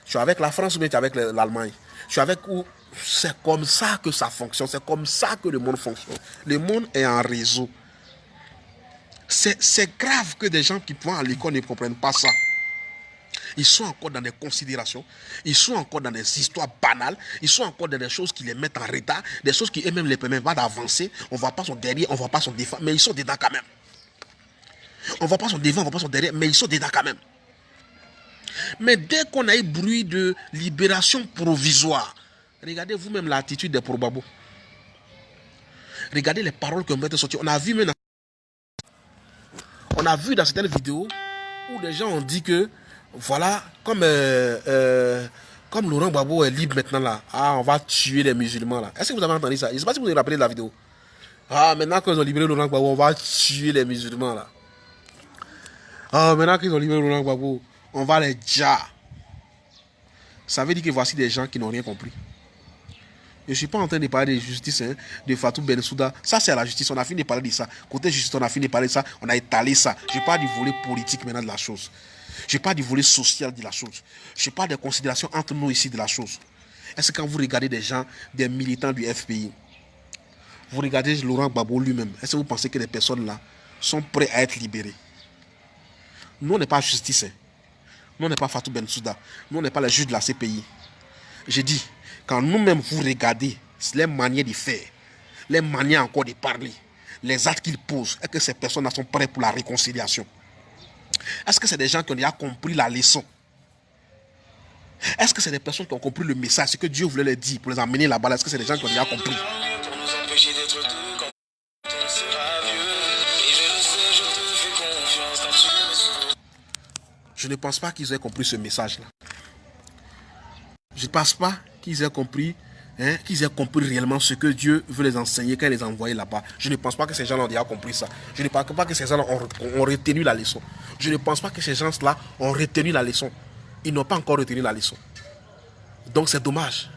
Tu es avec la France ou bien tu es avec l'Allemagne. Tu es avec où? C'est comme ça que ça fonctionne. C'est comme ça que le monde fonctionne. Le monde est en réseau. C'est grave que des gens qui vont à l'école ne comprennent pas ça. Ils sont encore dans des considérations, ils sont encore dans des histoires banales, ils sont encore dans des choses qui les mettent en retard, des choses qui eux-mêmes les permettent pas d'avancer. On ne voit pas son derrière, on ne voit pas son devant, mais ils sont dedans quand même. On ne voit pas son devant, on ne voit pas son derrière, mais ils sont dedans quand même. Mais dès qu'on a eu bruit de libération provisoire, regardez vous-même l'attitude des Probabo. Regardez les paroles qu'on peut sortir. On a vu dans certaines vidéos où des gens ont dit que voilà, comme Laurent Gbagbo est libre maintenant là, on va tuer les musulmans là. Est-ce que vous avez entendu ça? Je ne sais pas si vous vous rappelez de la vidéo. Maintenant qu'ils ont libéré Laurent Gbagbo, on va tuer les musulmans là. Maintenant qu'ils ont libéré Laurent Gbagbo, on va les déjà. Ça veut dire que voici des gens qui n'ont rien compris. Je ne suis pas en train de parler de justice, de Fatou Bensouda. Ça, c'est la justice. On a fini de parler de ça. Côté justice, on a fini de parler de ça. On a étalé ça. Je parle du volet politique maintenant de la chose. Je parle du volet social de la chose. Je parle des considérations entre nous ici de la chose. Est-ce que quand vous regardez des gens, des militants du FPI, vous regardez Laurent Gbagbo lui-même, est-ce que vous pensez que les personnes là sont prêtes à être libérées? Nous, on n'est pas justice. Nous, on n'est pas Fatou Bensouda. Nous, on n'est pas les juges de la CPI. J'ai dit, quand nous-mêmes vous regardez les manières de faire, les manières encore de parler, les actes qu'ils posent, est-ce que ces personnes-là sont prêtes pour la réconciliation? Est-ce que c'est des gens qui ont déjà compris la leçon? Est-ce que c'est des personnes qui ont compris le message, ce que Dieu voulait leur dire pour les emmener là-bas? Est-ce que c'est des gens qui ont déjà compris? Je ne pense pas qu'ils aient compris ce message-là. Je ne pense pas qu'ils aient compris, qu'ils aient compris réellement ce que Dieu veut les enseigner quand il les a envoyés là-bas. Je ne pense pas que ces gens-là ont déjà compris ça. Je ne pense pas que ces gens-là ont retenu la leçon. Je ne pense pas que ces gens-là ont retenu la leçon. Ils n'ont pas encore retenu la leçon. Donc c'est dommage.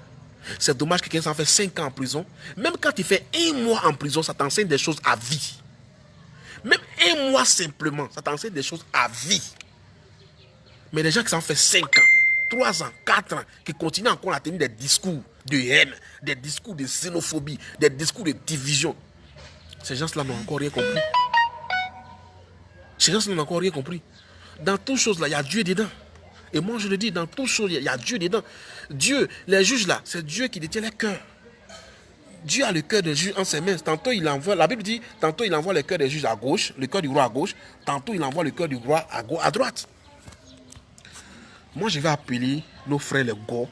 C'est dommage que quelqu'un s'en fait 5 ans en prison. Même quand il fait 1 mois en prison, ça t'enseigne des choses à vie. Même 1 mois simplement, ça t'enseigne des choses à vie. Mais les gens qui s'en fait 5 ans, 3 ans, 4 ans, qui continuent encore à tenir des discours de haine, des discours de xénophobie, des discours de division, ces gens-là n'ont encore rien compris. Ces gens-là n'ont encore rien compris. Dans toutes choses là, il y a Dieu dedans. Et moi je le dis, dans toutes choses, il y a Dieu dedans. Dieu, les juges là, c'est Dieu qui détient les cœurs. Dieu a le cœur des juges en ses mains. Tantôt il envoie, la Bible dit, tantôt il envoie le cœur des juges à gauche, le cœur du roi à gauche, tantôt il envoie le cœur du roi à droite. Moi, je vais appeler nos frères les Go.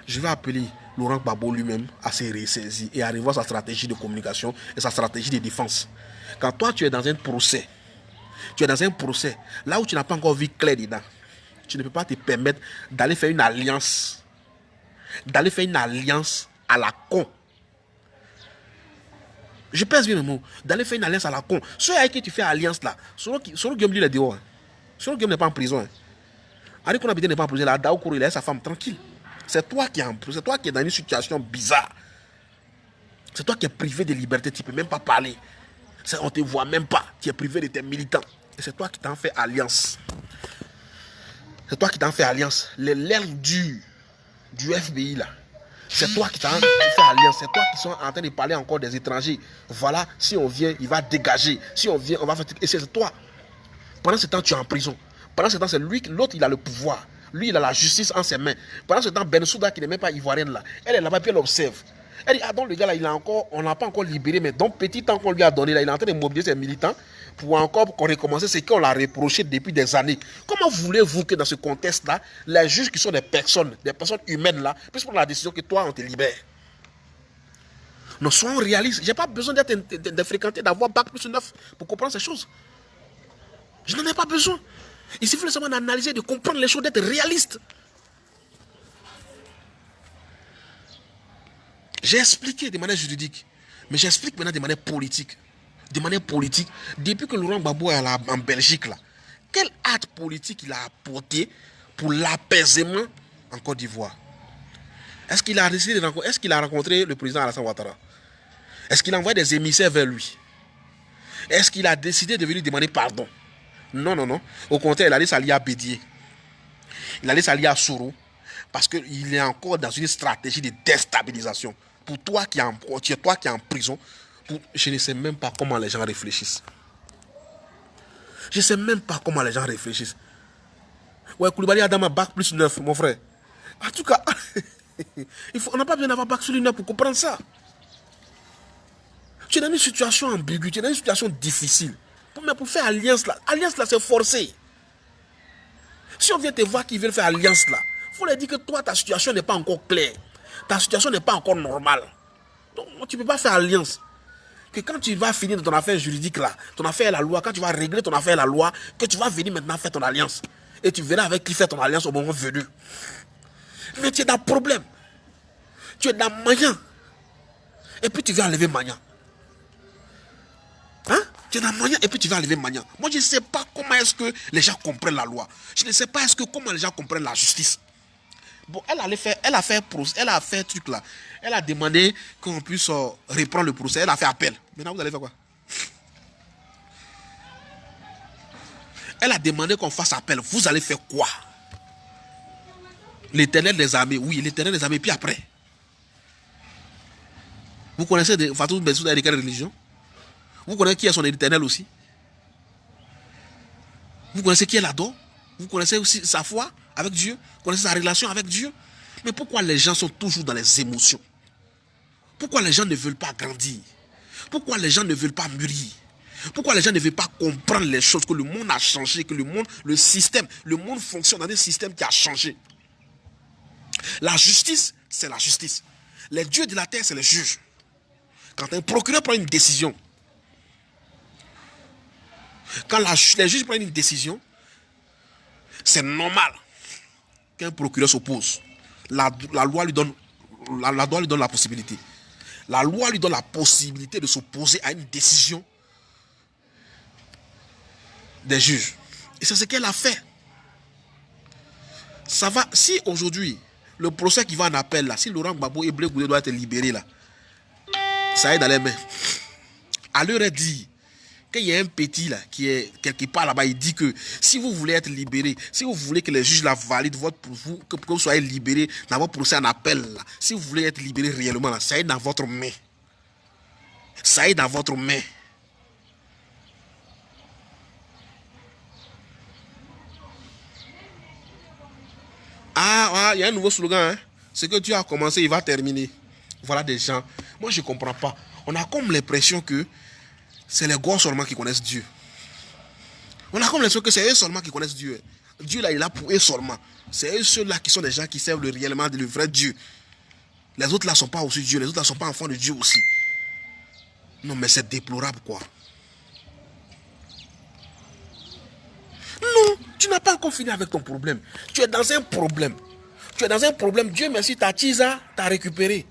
Je vais appeler Laurent Gbagbo lui-même à se ressaisir et à revoir sa stratégie de communication et sa stratégie de défense. Quand toi, tu es dans un procès, là où tu n'as pas encore vu clair dedans, tu ne peux pas te permettre d'aller faire une alliance. À la con. Je pèse bien le mot. D'aller faire une alliance à la con. Ceux avec qui tu fais alliance là, Soro Guillaume lui, il est dehors. Soro Guillaume n'est pas en prison. Ari Konabité n'est pas en prison. Là, Daoukoro, il a sa femme tranquille. C'est toi qui es en prison. C'est toi qui es dans une situation bizarre. C'est toi qui es privé de liberté. Tu ne peux même pas parler. On ne te voit même pas. Tu es privé de tes militants. Et c'est toi qui t'en fais alliance. L'aile du FBI là. C'est toi qui t'en fais alliance. C'est toi qui sont en train de parler encore des étrangers. Voilà, si on vient, il va dégager. Si on vient, on va faire. Et c'est toi. Pendant ce temps, tu es en prison. Pendant ce temps, c'est lui, l'autre, il a le pouvoir. Lui, il a la justice en ses mains. Pendant ce temps, Bensouda, qui n'est même pas ivoirienne là, elle est là-bas, puis elle observe. Elle dit, ah donc le gars là, on l'a pas encore libéré, mais donc petit temps qu'on lui a donné là, il est en train de mobiliser ses militants pour encore recommencer ce qu'on l'a reproché depuis des années. Comment voulez-vous que dans ce contexte-là, les juges qui sont des personnes humaines là, puissent prendre la décision que toi, on te libère? Nous soyons réalistes. Je n'ai pas besoin de fréquenter, d'avoir bac plus 9 pour comprendre ces choses. Je n'en ai pas besoin. Il suffit seulement d'analyser, de comprendre les choses, d'être réaliste. J'ai expliqué de manière juridique, mais j'explique maintenant de manière politique. De manière politique, depuis que Laurent Gbagbo est là, en Belgique, là, quel acte politique il a apporté pour l'apaisement en Côte d'Ivoire? Est-ce qu'il a décidé de rencontrer, est-ce qu'il a rencontré le président Alassane Ouattara? Est-ce qu'il a envoyé des émissaires vers lui? Est-ce qu'il a décidé de venir demander pardon? Non, non, non. Au contraire, il allait s'allier à Bédier. Il allait s'allier à Soro. Parce qu'il est encore dans une stratégie de déstabilisation. Pour toi qui es en prison, je ne sais même pas comment les gens réfléchissent. Je ne sais même pas comment les gens réfléchissent. Ouais, Koulibaly Adama, bac plus 9, mon frère. En tout cas, on n'a pas besoin d'avoir bac plus 9 pour comprendre ça. Tu es dans une situation ambiguë, tu es dans une situation difficile. Mais pour faire alliance là c'est forcé. Si on vient te voir qu'ils veulent faire alliance là, il faut leur dire que toi, ta situation n'est pas encore claire. Ta situation n'est pas encore normale. Donc, tu ne peux pas faire alliance. Que quand tu vas finir de ton affaire juridique là, ton affaire la loi, quand tu vas régler ton affaire la loi, que tu vas venir maintenant faire ton alliance. Et tu verras avec qui faire ton alliance au moment venu. Mais tu es dans problème. Tu es dans Magnan. Et puis tu vas enlever Magnan. Hein? Tu es dans Magnan et puis tu vas enlever Magnan. Moi je ne sais pas comment est-ce que les gens comprennent la loi. Je ne sais pas comment les gens comprennent la justice. Bon, elle a fait truc là. Elle a demandé qu'on puisse reprendre le procès. Elle a fait appel. Maintenant, vous allez faire quoi? Elle a demandé qu'on fasse appel. Vous allez faire quoi? L'éternel des armées. Oui, l'éternel des armées. Puis après, vous connaissez Fatou Bensouda de quelle religion? Vous connaissez qui est son éternel aussi? Vous connaissez qui elle adore? Vous connaissez aussi sa foi avec Dieu? Vous connaissez sa relation avec Dieu? Mais pourquoi les gens sont toujours dans les émotions? Pourquoi les gens ne veulent pas grandir? Pourquoi les gens ne veulent pas mûrir? Pourquoi les gens ne veulent pas comprendre les choses? Que le monde a changé, que le monde fonctionne dans un système qui a changé. La justice, c'est la justice. Les dieux de la terre, c'est les juges. Quand un procureur prend une décision, quand les juges prennent une décision, c'est normal qu'un procureur s'oppose. La loi lui donne la possibilité. La loi lui donne la possibilité de s'opposer à une décision des juges. Et c'est ce qu'elle a fait. Ça va, si aujourd'hui, le procès qui va en appel, là, si Laurent Gbagbo et Blé Goudé doivent être libérés, là, ça est dans les mains. À leur est dit qu'il y a un petit là, qui est quelque part là-bas, il dit que si vous voulez être libéré, si vous voulez que les juges la valident, que vous soyez libéré dans votre procès en appel, là, si vous voulez être libéré réellement, là, ça est dans votre main. Ça est dans votre main. Ah, il y a un nouveau slogan. Hein? Ce que tu as commencé, il va terminer. Voilà des gens. Moi, je ne comprends pas. On a comme l'impression que c'est les gosses seulement qui connaissent Dieu. On a comme l'impression que c'est eux seulement qui connaissent Dieu. Dieu, là, il est là pour eux seulement. C'est eux ceux-là qui sont des gens qui servent réellement le vrai Dieu. Les autres là ne sont pas aussi Dieu. Les autres là ne sont pas enfants de Dieu aussi. Non, mais c'est déplorable, quoi. Non, tu n'as pas encore fini avec ton problème. Tu es dans un problème. Tu es dans un problème. Dieu merci, ta Tisa t'a récupéré.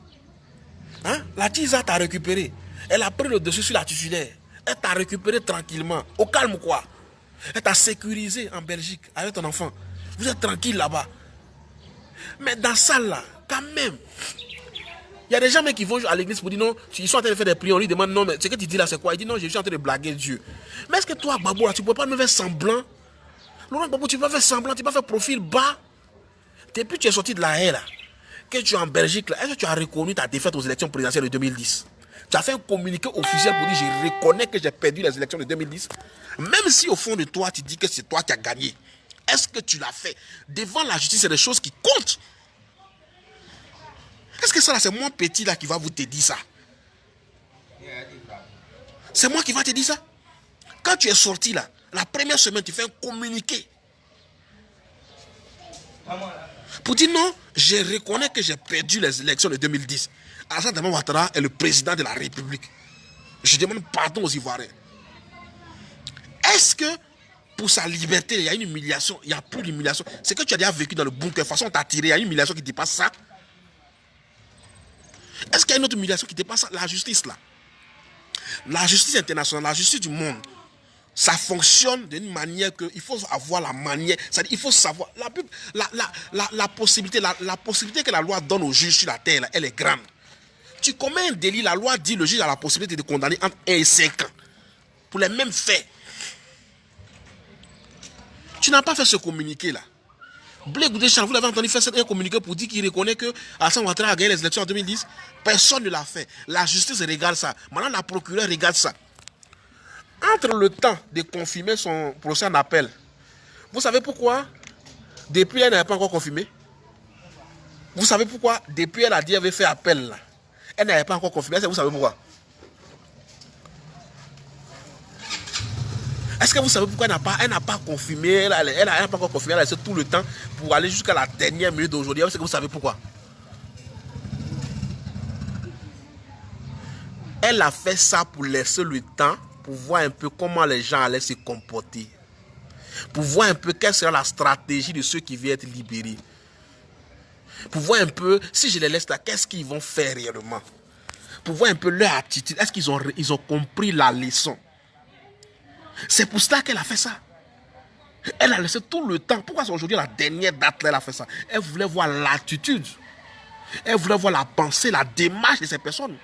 Hein? La Tisa t'a récupéré. Elle a pris le dessus sur la titulaire. Elle t'a récupéré tranquillement. Au calme, quoi. Elle t'a sécurisé en Belgique avec ton enfant. Vous êtes tranquille là-bas. Mais dans ça, là, quand même, il y a des gens qui vont à l'église pour dire non, ils sont en train de faire des prières, on lui demande non, mais ce que tu dis là, c'est quoi? Il dit non, je suis en train de blaguer Dieu. Mais est-ce que toi, Gbagbo, tu ne peux pas me faire semblant? Laurent Gbagbo, tu ne peux pas faire semblant, tu ne peux pas faire profil bas. Depuis que tu es sorti de la haie, là, que tu es en Belgique, là, est-ce que tu as reconnu ta défaite aux élections présidentielles de 2010? Tu as fait un communiqué officiel pour dire je reconnais que j'ai perdu les élections de 2010. Même si au fond de toi, tu dis que c'est toi qui as gagné. Est-ce que tu l'as fait? Devant la justice, c'est des choses qui comptent. Est-ce que ça là, c'est moi petit là qui va vous te dire ça? C'est moi qui va te dire ça. Quand tu es sorti là, la première semaine, tu fais un communiqué. Pour dire non, je reconnais que j'ai perdu les élections de 2010. Alassane Dramane Ouattara est le président de la République. Je demande pardon aux Ivoiriens. Est-ce que pour sa liberté, il y a une humiliation? Il n'y a plus d'humiliation. C'est que tu as déjà vécu dans le bunker. De toute façon, on t'a tiré. Il y a une humiliation qui dépasse ça. Est-ce qu'il y a une autre humiliation qui dépasse ça? La justice là. La justice internationale, la justice du monde, ça fonctionne d'une manière qu'il faut avoir la manière. C'est-à-dire il faut savoir. La possibilité que la loi donne aux juges sur la terre, là, elle est grande. Tu commets un délit, la loi dit le juge a la possibilité de condamner entre 1 et 5 ans. Pour les mêmes faits. Tu n'as pas fait ce communiqué là. Blé Goudé-Champ, vous l'avez entendu faire un communiqué pour dire qu'il reconnaît que Alassane Ouattara a gagné les élections en 2010. Personne ne l'a fait. La justice regarde ça. Maintenant, la procureure regarde ça. Entre le temps de confirmer son procès en appel, vous savez pourquoi depuis elle n'avait pas encore confirmé? Vous savez pourquoi depuis elle a dit qu'elle avait fait appel là, elle n'avait pas encore confirmé? Vous savez pourquoi? Est-ce que vous savez pourquoi elle n'a pas confirmé? Elle n'a pas encore confirmé, elle a laissé tout le temps pour aller jusqu'à la dernière minute d'aujourd'hui. Est-ce que vous savez pourquoi? Elle a fait ça pour laisser le temps, pour voir un peu comment les gens allaient se comporter. Pour voir un peu quelle sera la stratégie de ceux qui viennent être libérés. Pour voir un peu, si je les laisse là, qu'est-ce qu'ils vont faire réellement. Pour voir un peu leur attitude. Est-ce qu'ils ont compris la leçon? C'est pour cela qu'elle a fait ça. Elle a laissé tout le temps. Pourquoi c'est aujourd'hui la dernière date là, elle a fait ça? Elle voulait voir l'attitude. Elle voulait voir la pensée, la démarche de ces personnes.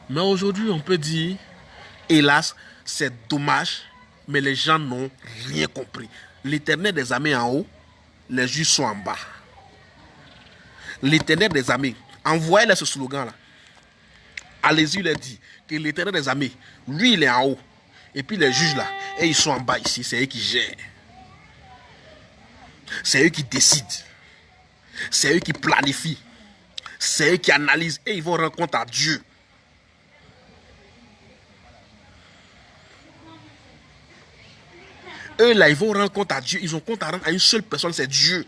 Mais aujourd'hui, on peut dire, hélas, c'est dommage, mais les gens n'ont rien compris. L'Éternel des armées en haut, les juges sont en bas. L'Éternel des armées, envoyez-les ce slogan-là. Allez-y, il a dit que l'Éternel des armées, lui, il est en haut. Et puis les juges là, et ils sont en bas ici, c'est eux qui gèrent. C'est eux qui décident. C'est eux qui planifient. C'est eux qui analysent et ils vont rendre compte à Dieu. Eux là, ils vont rendre compte à Dieu. Ils ont compte à rendre à une seule personne, c'est Dieu.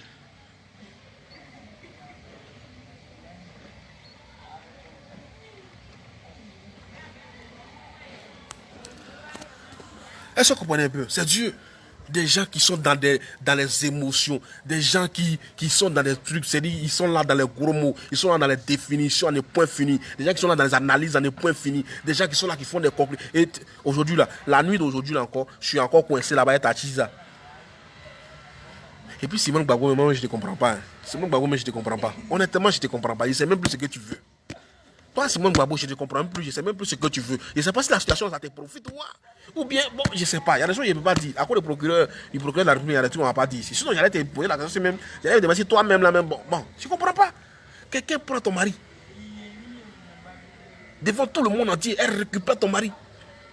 Est-ce que vous comprenez un peu? C'est Dieu. Des gens qui sont dans les émotions, des gens qui sont dans des trucs, c'est-à-dire ils sont là dans les gros mots, ils sont là dans les définitions, dans les points finis, des gens qui sont là dans les analyses, dans les points finis, des gens qui sont là qui font des conclusions. Et aujourd'hui là, la nuit d'aujourd'hui là encore, je suis encore coincé là-bas à Chiza. Et puis Simon Gbagbo, moi je ne te comprends pas. Hein. Simon Gbagbo, mais je ne te comprends pas. Honnêtement, je ne te comprends pas. Je ne sais même plus ce que tu veux. Toi, Simon Gbagbo, je ne te comprends même plus. Je ne sais même plus ce que tu veux. Je ne sais pas si la situation, ça te profite. Ou bien, bon, je ne sais pas. Il y a des choses que je ne peux pas dire. À cause du procureur de la République, il y a des trucs qu'on ne va pas dire. Sinon, j'allais te poser la question même. J'allais te demander si toi-même, là même. Bon, je ne comprends pas. Quelqu'un prend ton mari. Devant tout le monde entier, elle récupère ton mari.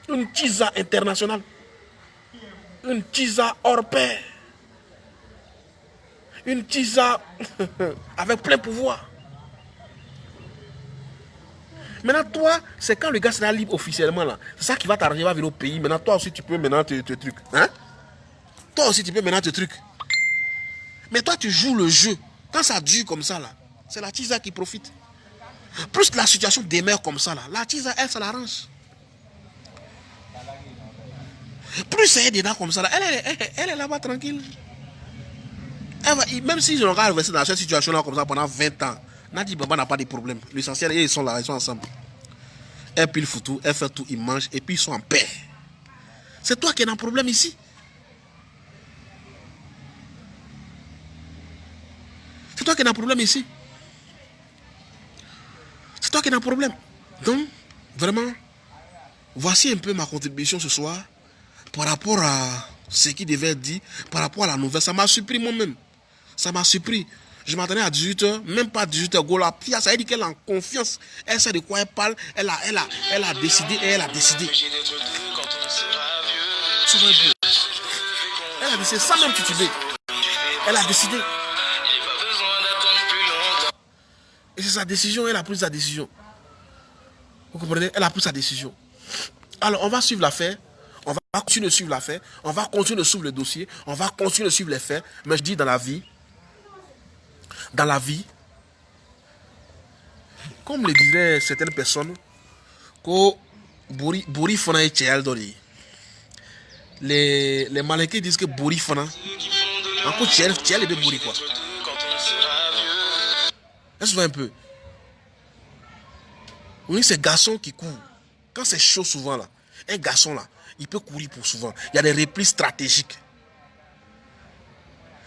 Une tisa internationale. Une tisa hors pair. Une tisa avec plein pouvoir. Maintenant, toi, c'est quand le gars sera libre officiellement là. C'est ça qui va t'arranger, va venir au pays. Maintenant, toi aussi, tu peux maintenant te trucs. Hein? Toi aussi, tu peux maintenant te trucs. Mais toi, tu joues le jeu. Quand ça dure comme ça là, c'est la tisa qui profite. Plus la situation demeure comme ça là, la tisa, elle, ça l'arrange. Plus c'est dedans comme ça là, elle est là-bas tranquille. Même si je regarde rester dans cette situation là comme ça pendant 20 ans, Nadi Baba n'a pas de problème. L'essentiel, ils sont là, ils sont ensemble. Elle pile foutu, elle fait tout, ils mangent et puis ils sont en paix. C'est toi qui as un problème ici. C'est toi qui as un problème ici. C'est toi qui as un problème. Donc, vraiment, voici un peu ma contribution ce soir par rapport à ce qui devait être dit, par rapport à la nouvelle. Ça m'a surpris moi-même. Ça m'a surpris. Je m'attendais à 18h, même pas 18h. Gola, ça veut dire qu'elle est en confiance. Elle sait de quoi elle parle. Elle a décidé et elle a décidé. Elle a décidé sans même tituber. Elle a décidé. Et c'est sa décision, elle a pris sa décision. Vous comprenez? Elle a pris sa décision. Alors, on va suivre l'affaire. On va continuer de suivre l'affaire. On va continuer de suivre le dossier. On va continuer de suivre les faits. Mais je dis dans la vie, comme le diraient certaines personnes, que Bori Fana est Tchéal Dori. Les Malinqués disent que Bori Fana, encore Tchéal est de Bori quoi. Est-ce un peu? Oui, ces garçons qui courent. Quand c'est chaud souvent là, un garçon là, il peut courir pour souvent. Il y a des replis stratégiques.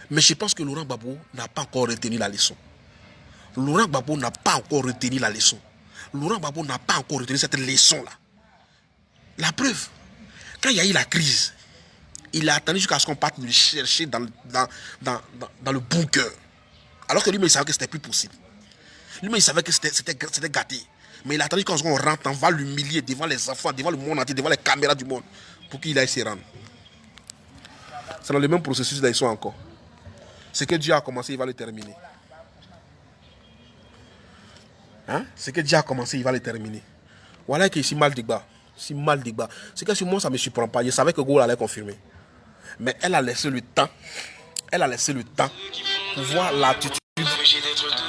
Mais je pense que Laurent Gbagbo n'a pas encore retenu la leçon. Laurent Gbagbo n'a pas encore retenu la leçon. Laurent Gbagbo n'a pas encore retenu cette leçon-là. La preuve, quand il y a eu la crise, il a attendu jusqu'à ce qu'on parte le chercher dans le bunker. Alors que lui-même, il savait que c'était plus possible. Lui-même, il savait que c'était gâté. Mais il a attendu quand on rentre, on va l'humilier devant les enfants, devant le monde entier, devant les caméras du monde, pour qu'il aille s'y rendre. C'est dans le même processus là, ils sont encore. Ce que Dieu a commencé, il va le terminer. Hein? Ce que Dieu a commencé, il va le terminer. Voilà que si mal débat. Si mal débat. C'est que sur moi, ça ne me surprend pas. Je savais que Gaulle allait confirmer. Mais elle a laissé le temps. Elle a laissé le temps pour voir l'attitude.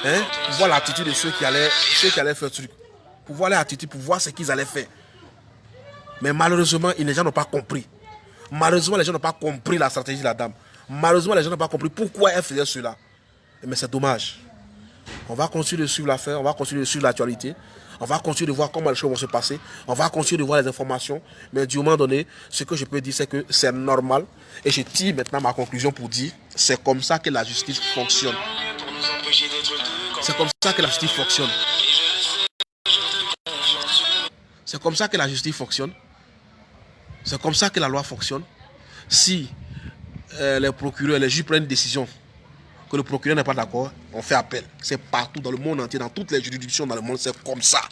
Hein? Pour voir l'attitude de ceux qui allaient faire le truc. Pour voir l'attitude, pour voir ce qu'ils allaient faire. Mais malheureusement, les gens n'ont pas compris. Malheureusement, les gens n'ont pas compris la stratégie de la dame. Malheureusement, les gens n'ont pas compris pourquoi elle faisait cela. Mais c'est dommage. On va continuer de suivre l'affaire, on va continuer de suivre l'actualité. On va continuer de voir comment les choses vont se passer. On va continuer de voir les informations. Mais du moment donné, ce que je peux dire, c'est que c'est normal. Et je tire maintenant ma conclusion pour dire, c'est comme ça que la justice fonctionne. C'est comme ça que la justice fonctionne. C'est comme ça que la justice fonctionne. C'est comme ça que la loi fonctionne. Si les procureurs, les juges prennent une décision que le procureur n'est pas d'accord, on fait appel. C'est partout dans le monde entier, dans toutes les juridictions dans le monde, c'est comme ça.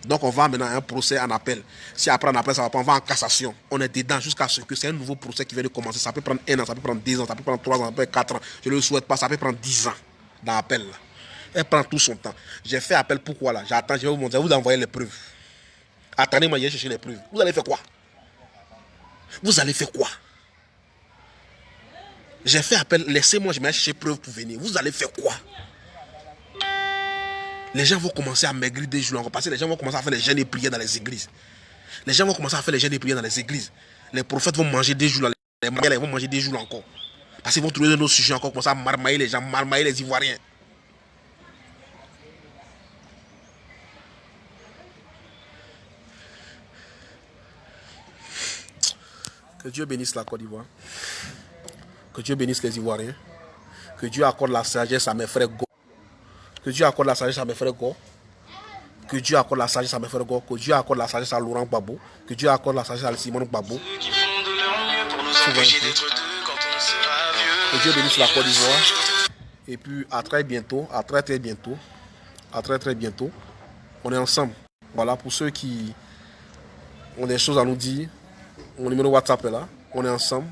Donc on va maintenant à un procès en appel. Si après en appel, ça va pas, on va en cassation. On est dedans jusqu'à ce que c'est un nouveau procès qui vient de commencer. Ça peut prendre 1 an, ça peut prendre 2 ans, ça peut prendre 3 ans, ça peut prendre 4 ans. Je ne le souhaite pas, ça peut prendre 10 ans dans l'appel. Elle prend tout son temps. J'ai fait appel, pourquoi là? J'attends, je vais vous montrer, vous envoyer les preuves. Attendez-moi, je vais chercher les preuves. Vous allez faire quoi? Vous allez faire quoi? J'ai fait appel, laissez-moi, je vais chercher preuve pour venir. Vous allez faire quoi? Les gens vont commencer à maigrir des jours encore. Parce que les gens vont commencer à faire les jeûnes et prières dans les églises. Les gens vont commencer à faire les jeûnes et prières dans les églises. Les prophètes vont manger des jours, les mariés vont manger des jours encore. Parce qu'ils vont trouver de nos sujets encore, commencer à marmailler les gens, marmailler les Ivoiriens. Que Dieu bénisse la Côte d'Ivoire. Que Dieu bénisse les Ivoiriens. Que Dieu accorde la sagesse à mes frères Go. Que Dieu accorde la sagesse à mes frères Go. Que Dieu accorde la sagesse à mes frères Go. Que Dieu accorde la sagesse à Laurent Gbagbo. Que Dieu accorde la sagesse à Simon Gbagbo. Que Dieu bénisse la Côte d'Ivoire. Et puis à très bientôt. À très très bientôt. À très très bientôt. On est ensemble. Voilà, pour ceux qui ont des choses à nous dire. Mon numéro WhatsApp est là. On est ensemble.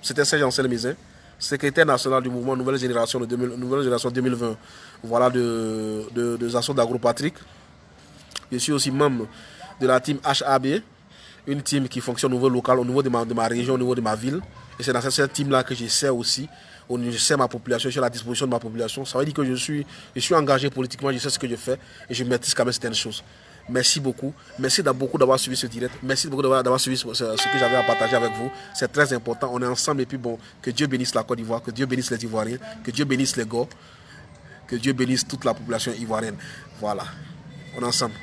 C'était Serge Ansel Mézin, secrétaire national du mouvement Nouvelle Génération 2020, voilà, de Zasson d'Agro-Patrick. Je suis aussi membre de la team HAB, une team qui fonctionne au niveau local, au niveau de ma région, au niveau de ma ville. Et c'est dans cette team-là que j'essaie aussi, je sais ma population, je suis à la disposition de ma population. Ça veut dire que je suis engagé politiquement, je sais ce que je fais et je maîtrise quand même certaines choses. Merci beaucoup. Merci beaucoup d'avoir suivi ce direct. Merci beaucoup d'avoir suivi ce que j'avais à partager avec vous. C'est très important. On est ensemble et puis bon, que Dieu bénisse la Côte d'Ivoire, que Dieu bénisse les Ivoiriens, que Dieu bénisse les Go, que Dieu bénisse toute la population ivoirienne. Voilà. On est ensemble.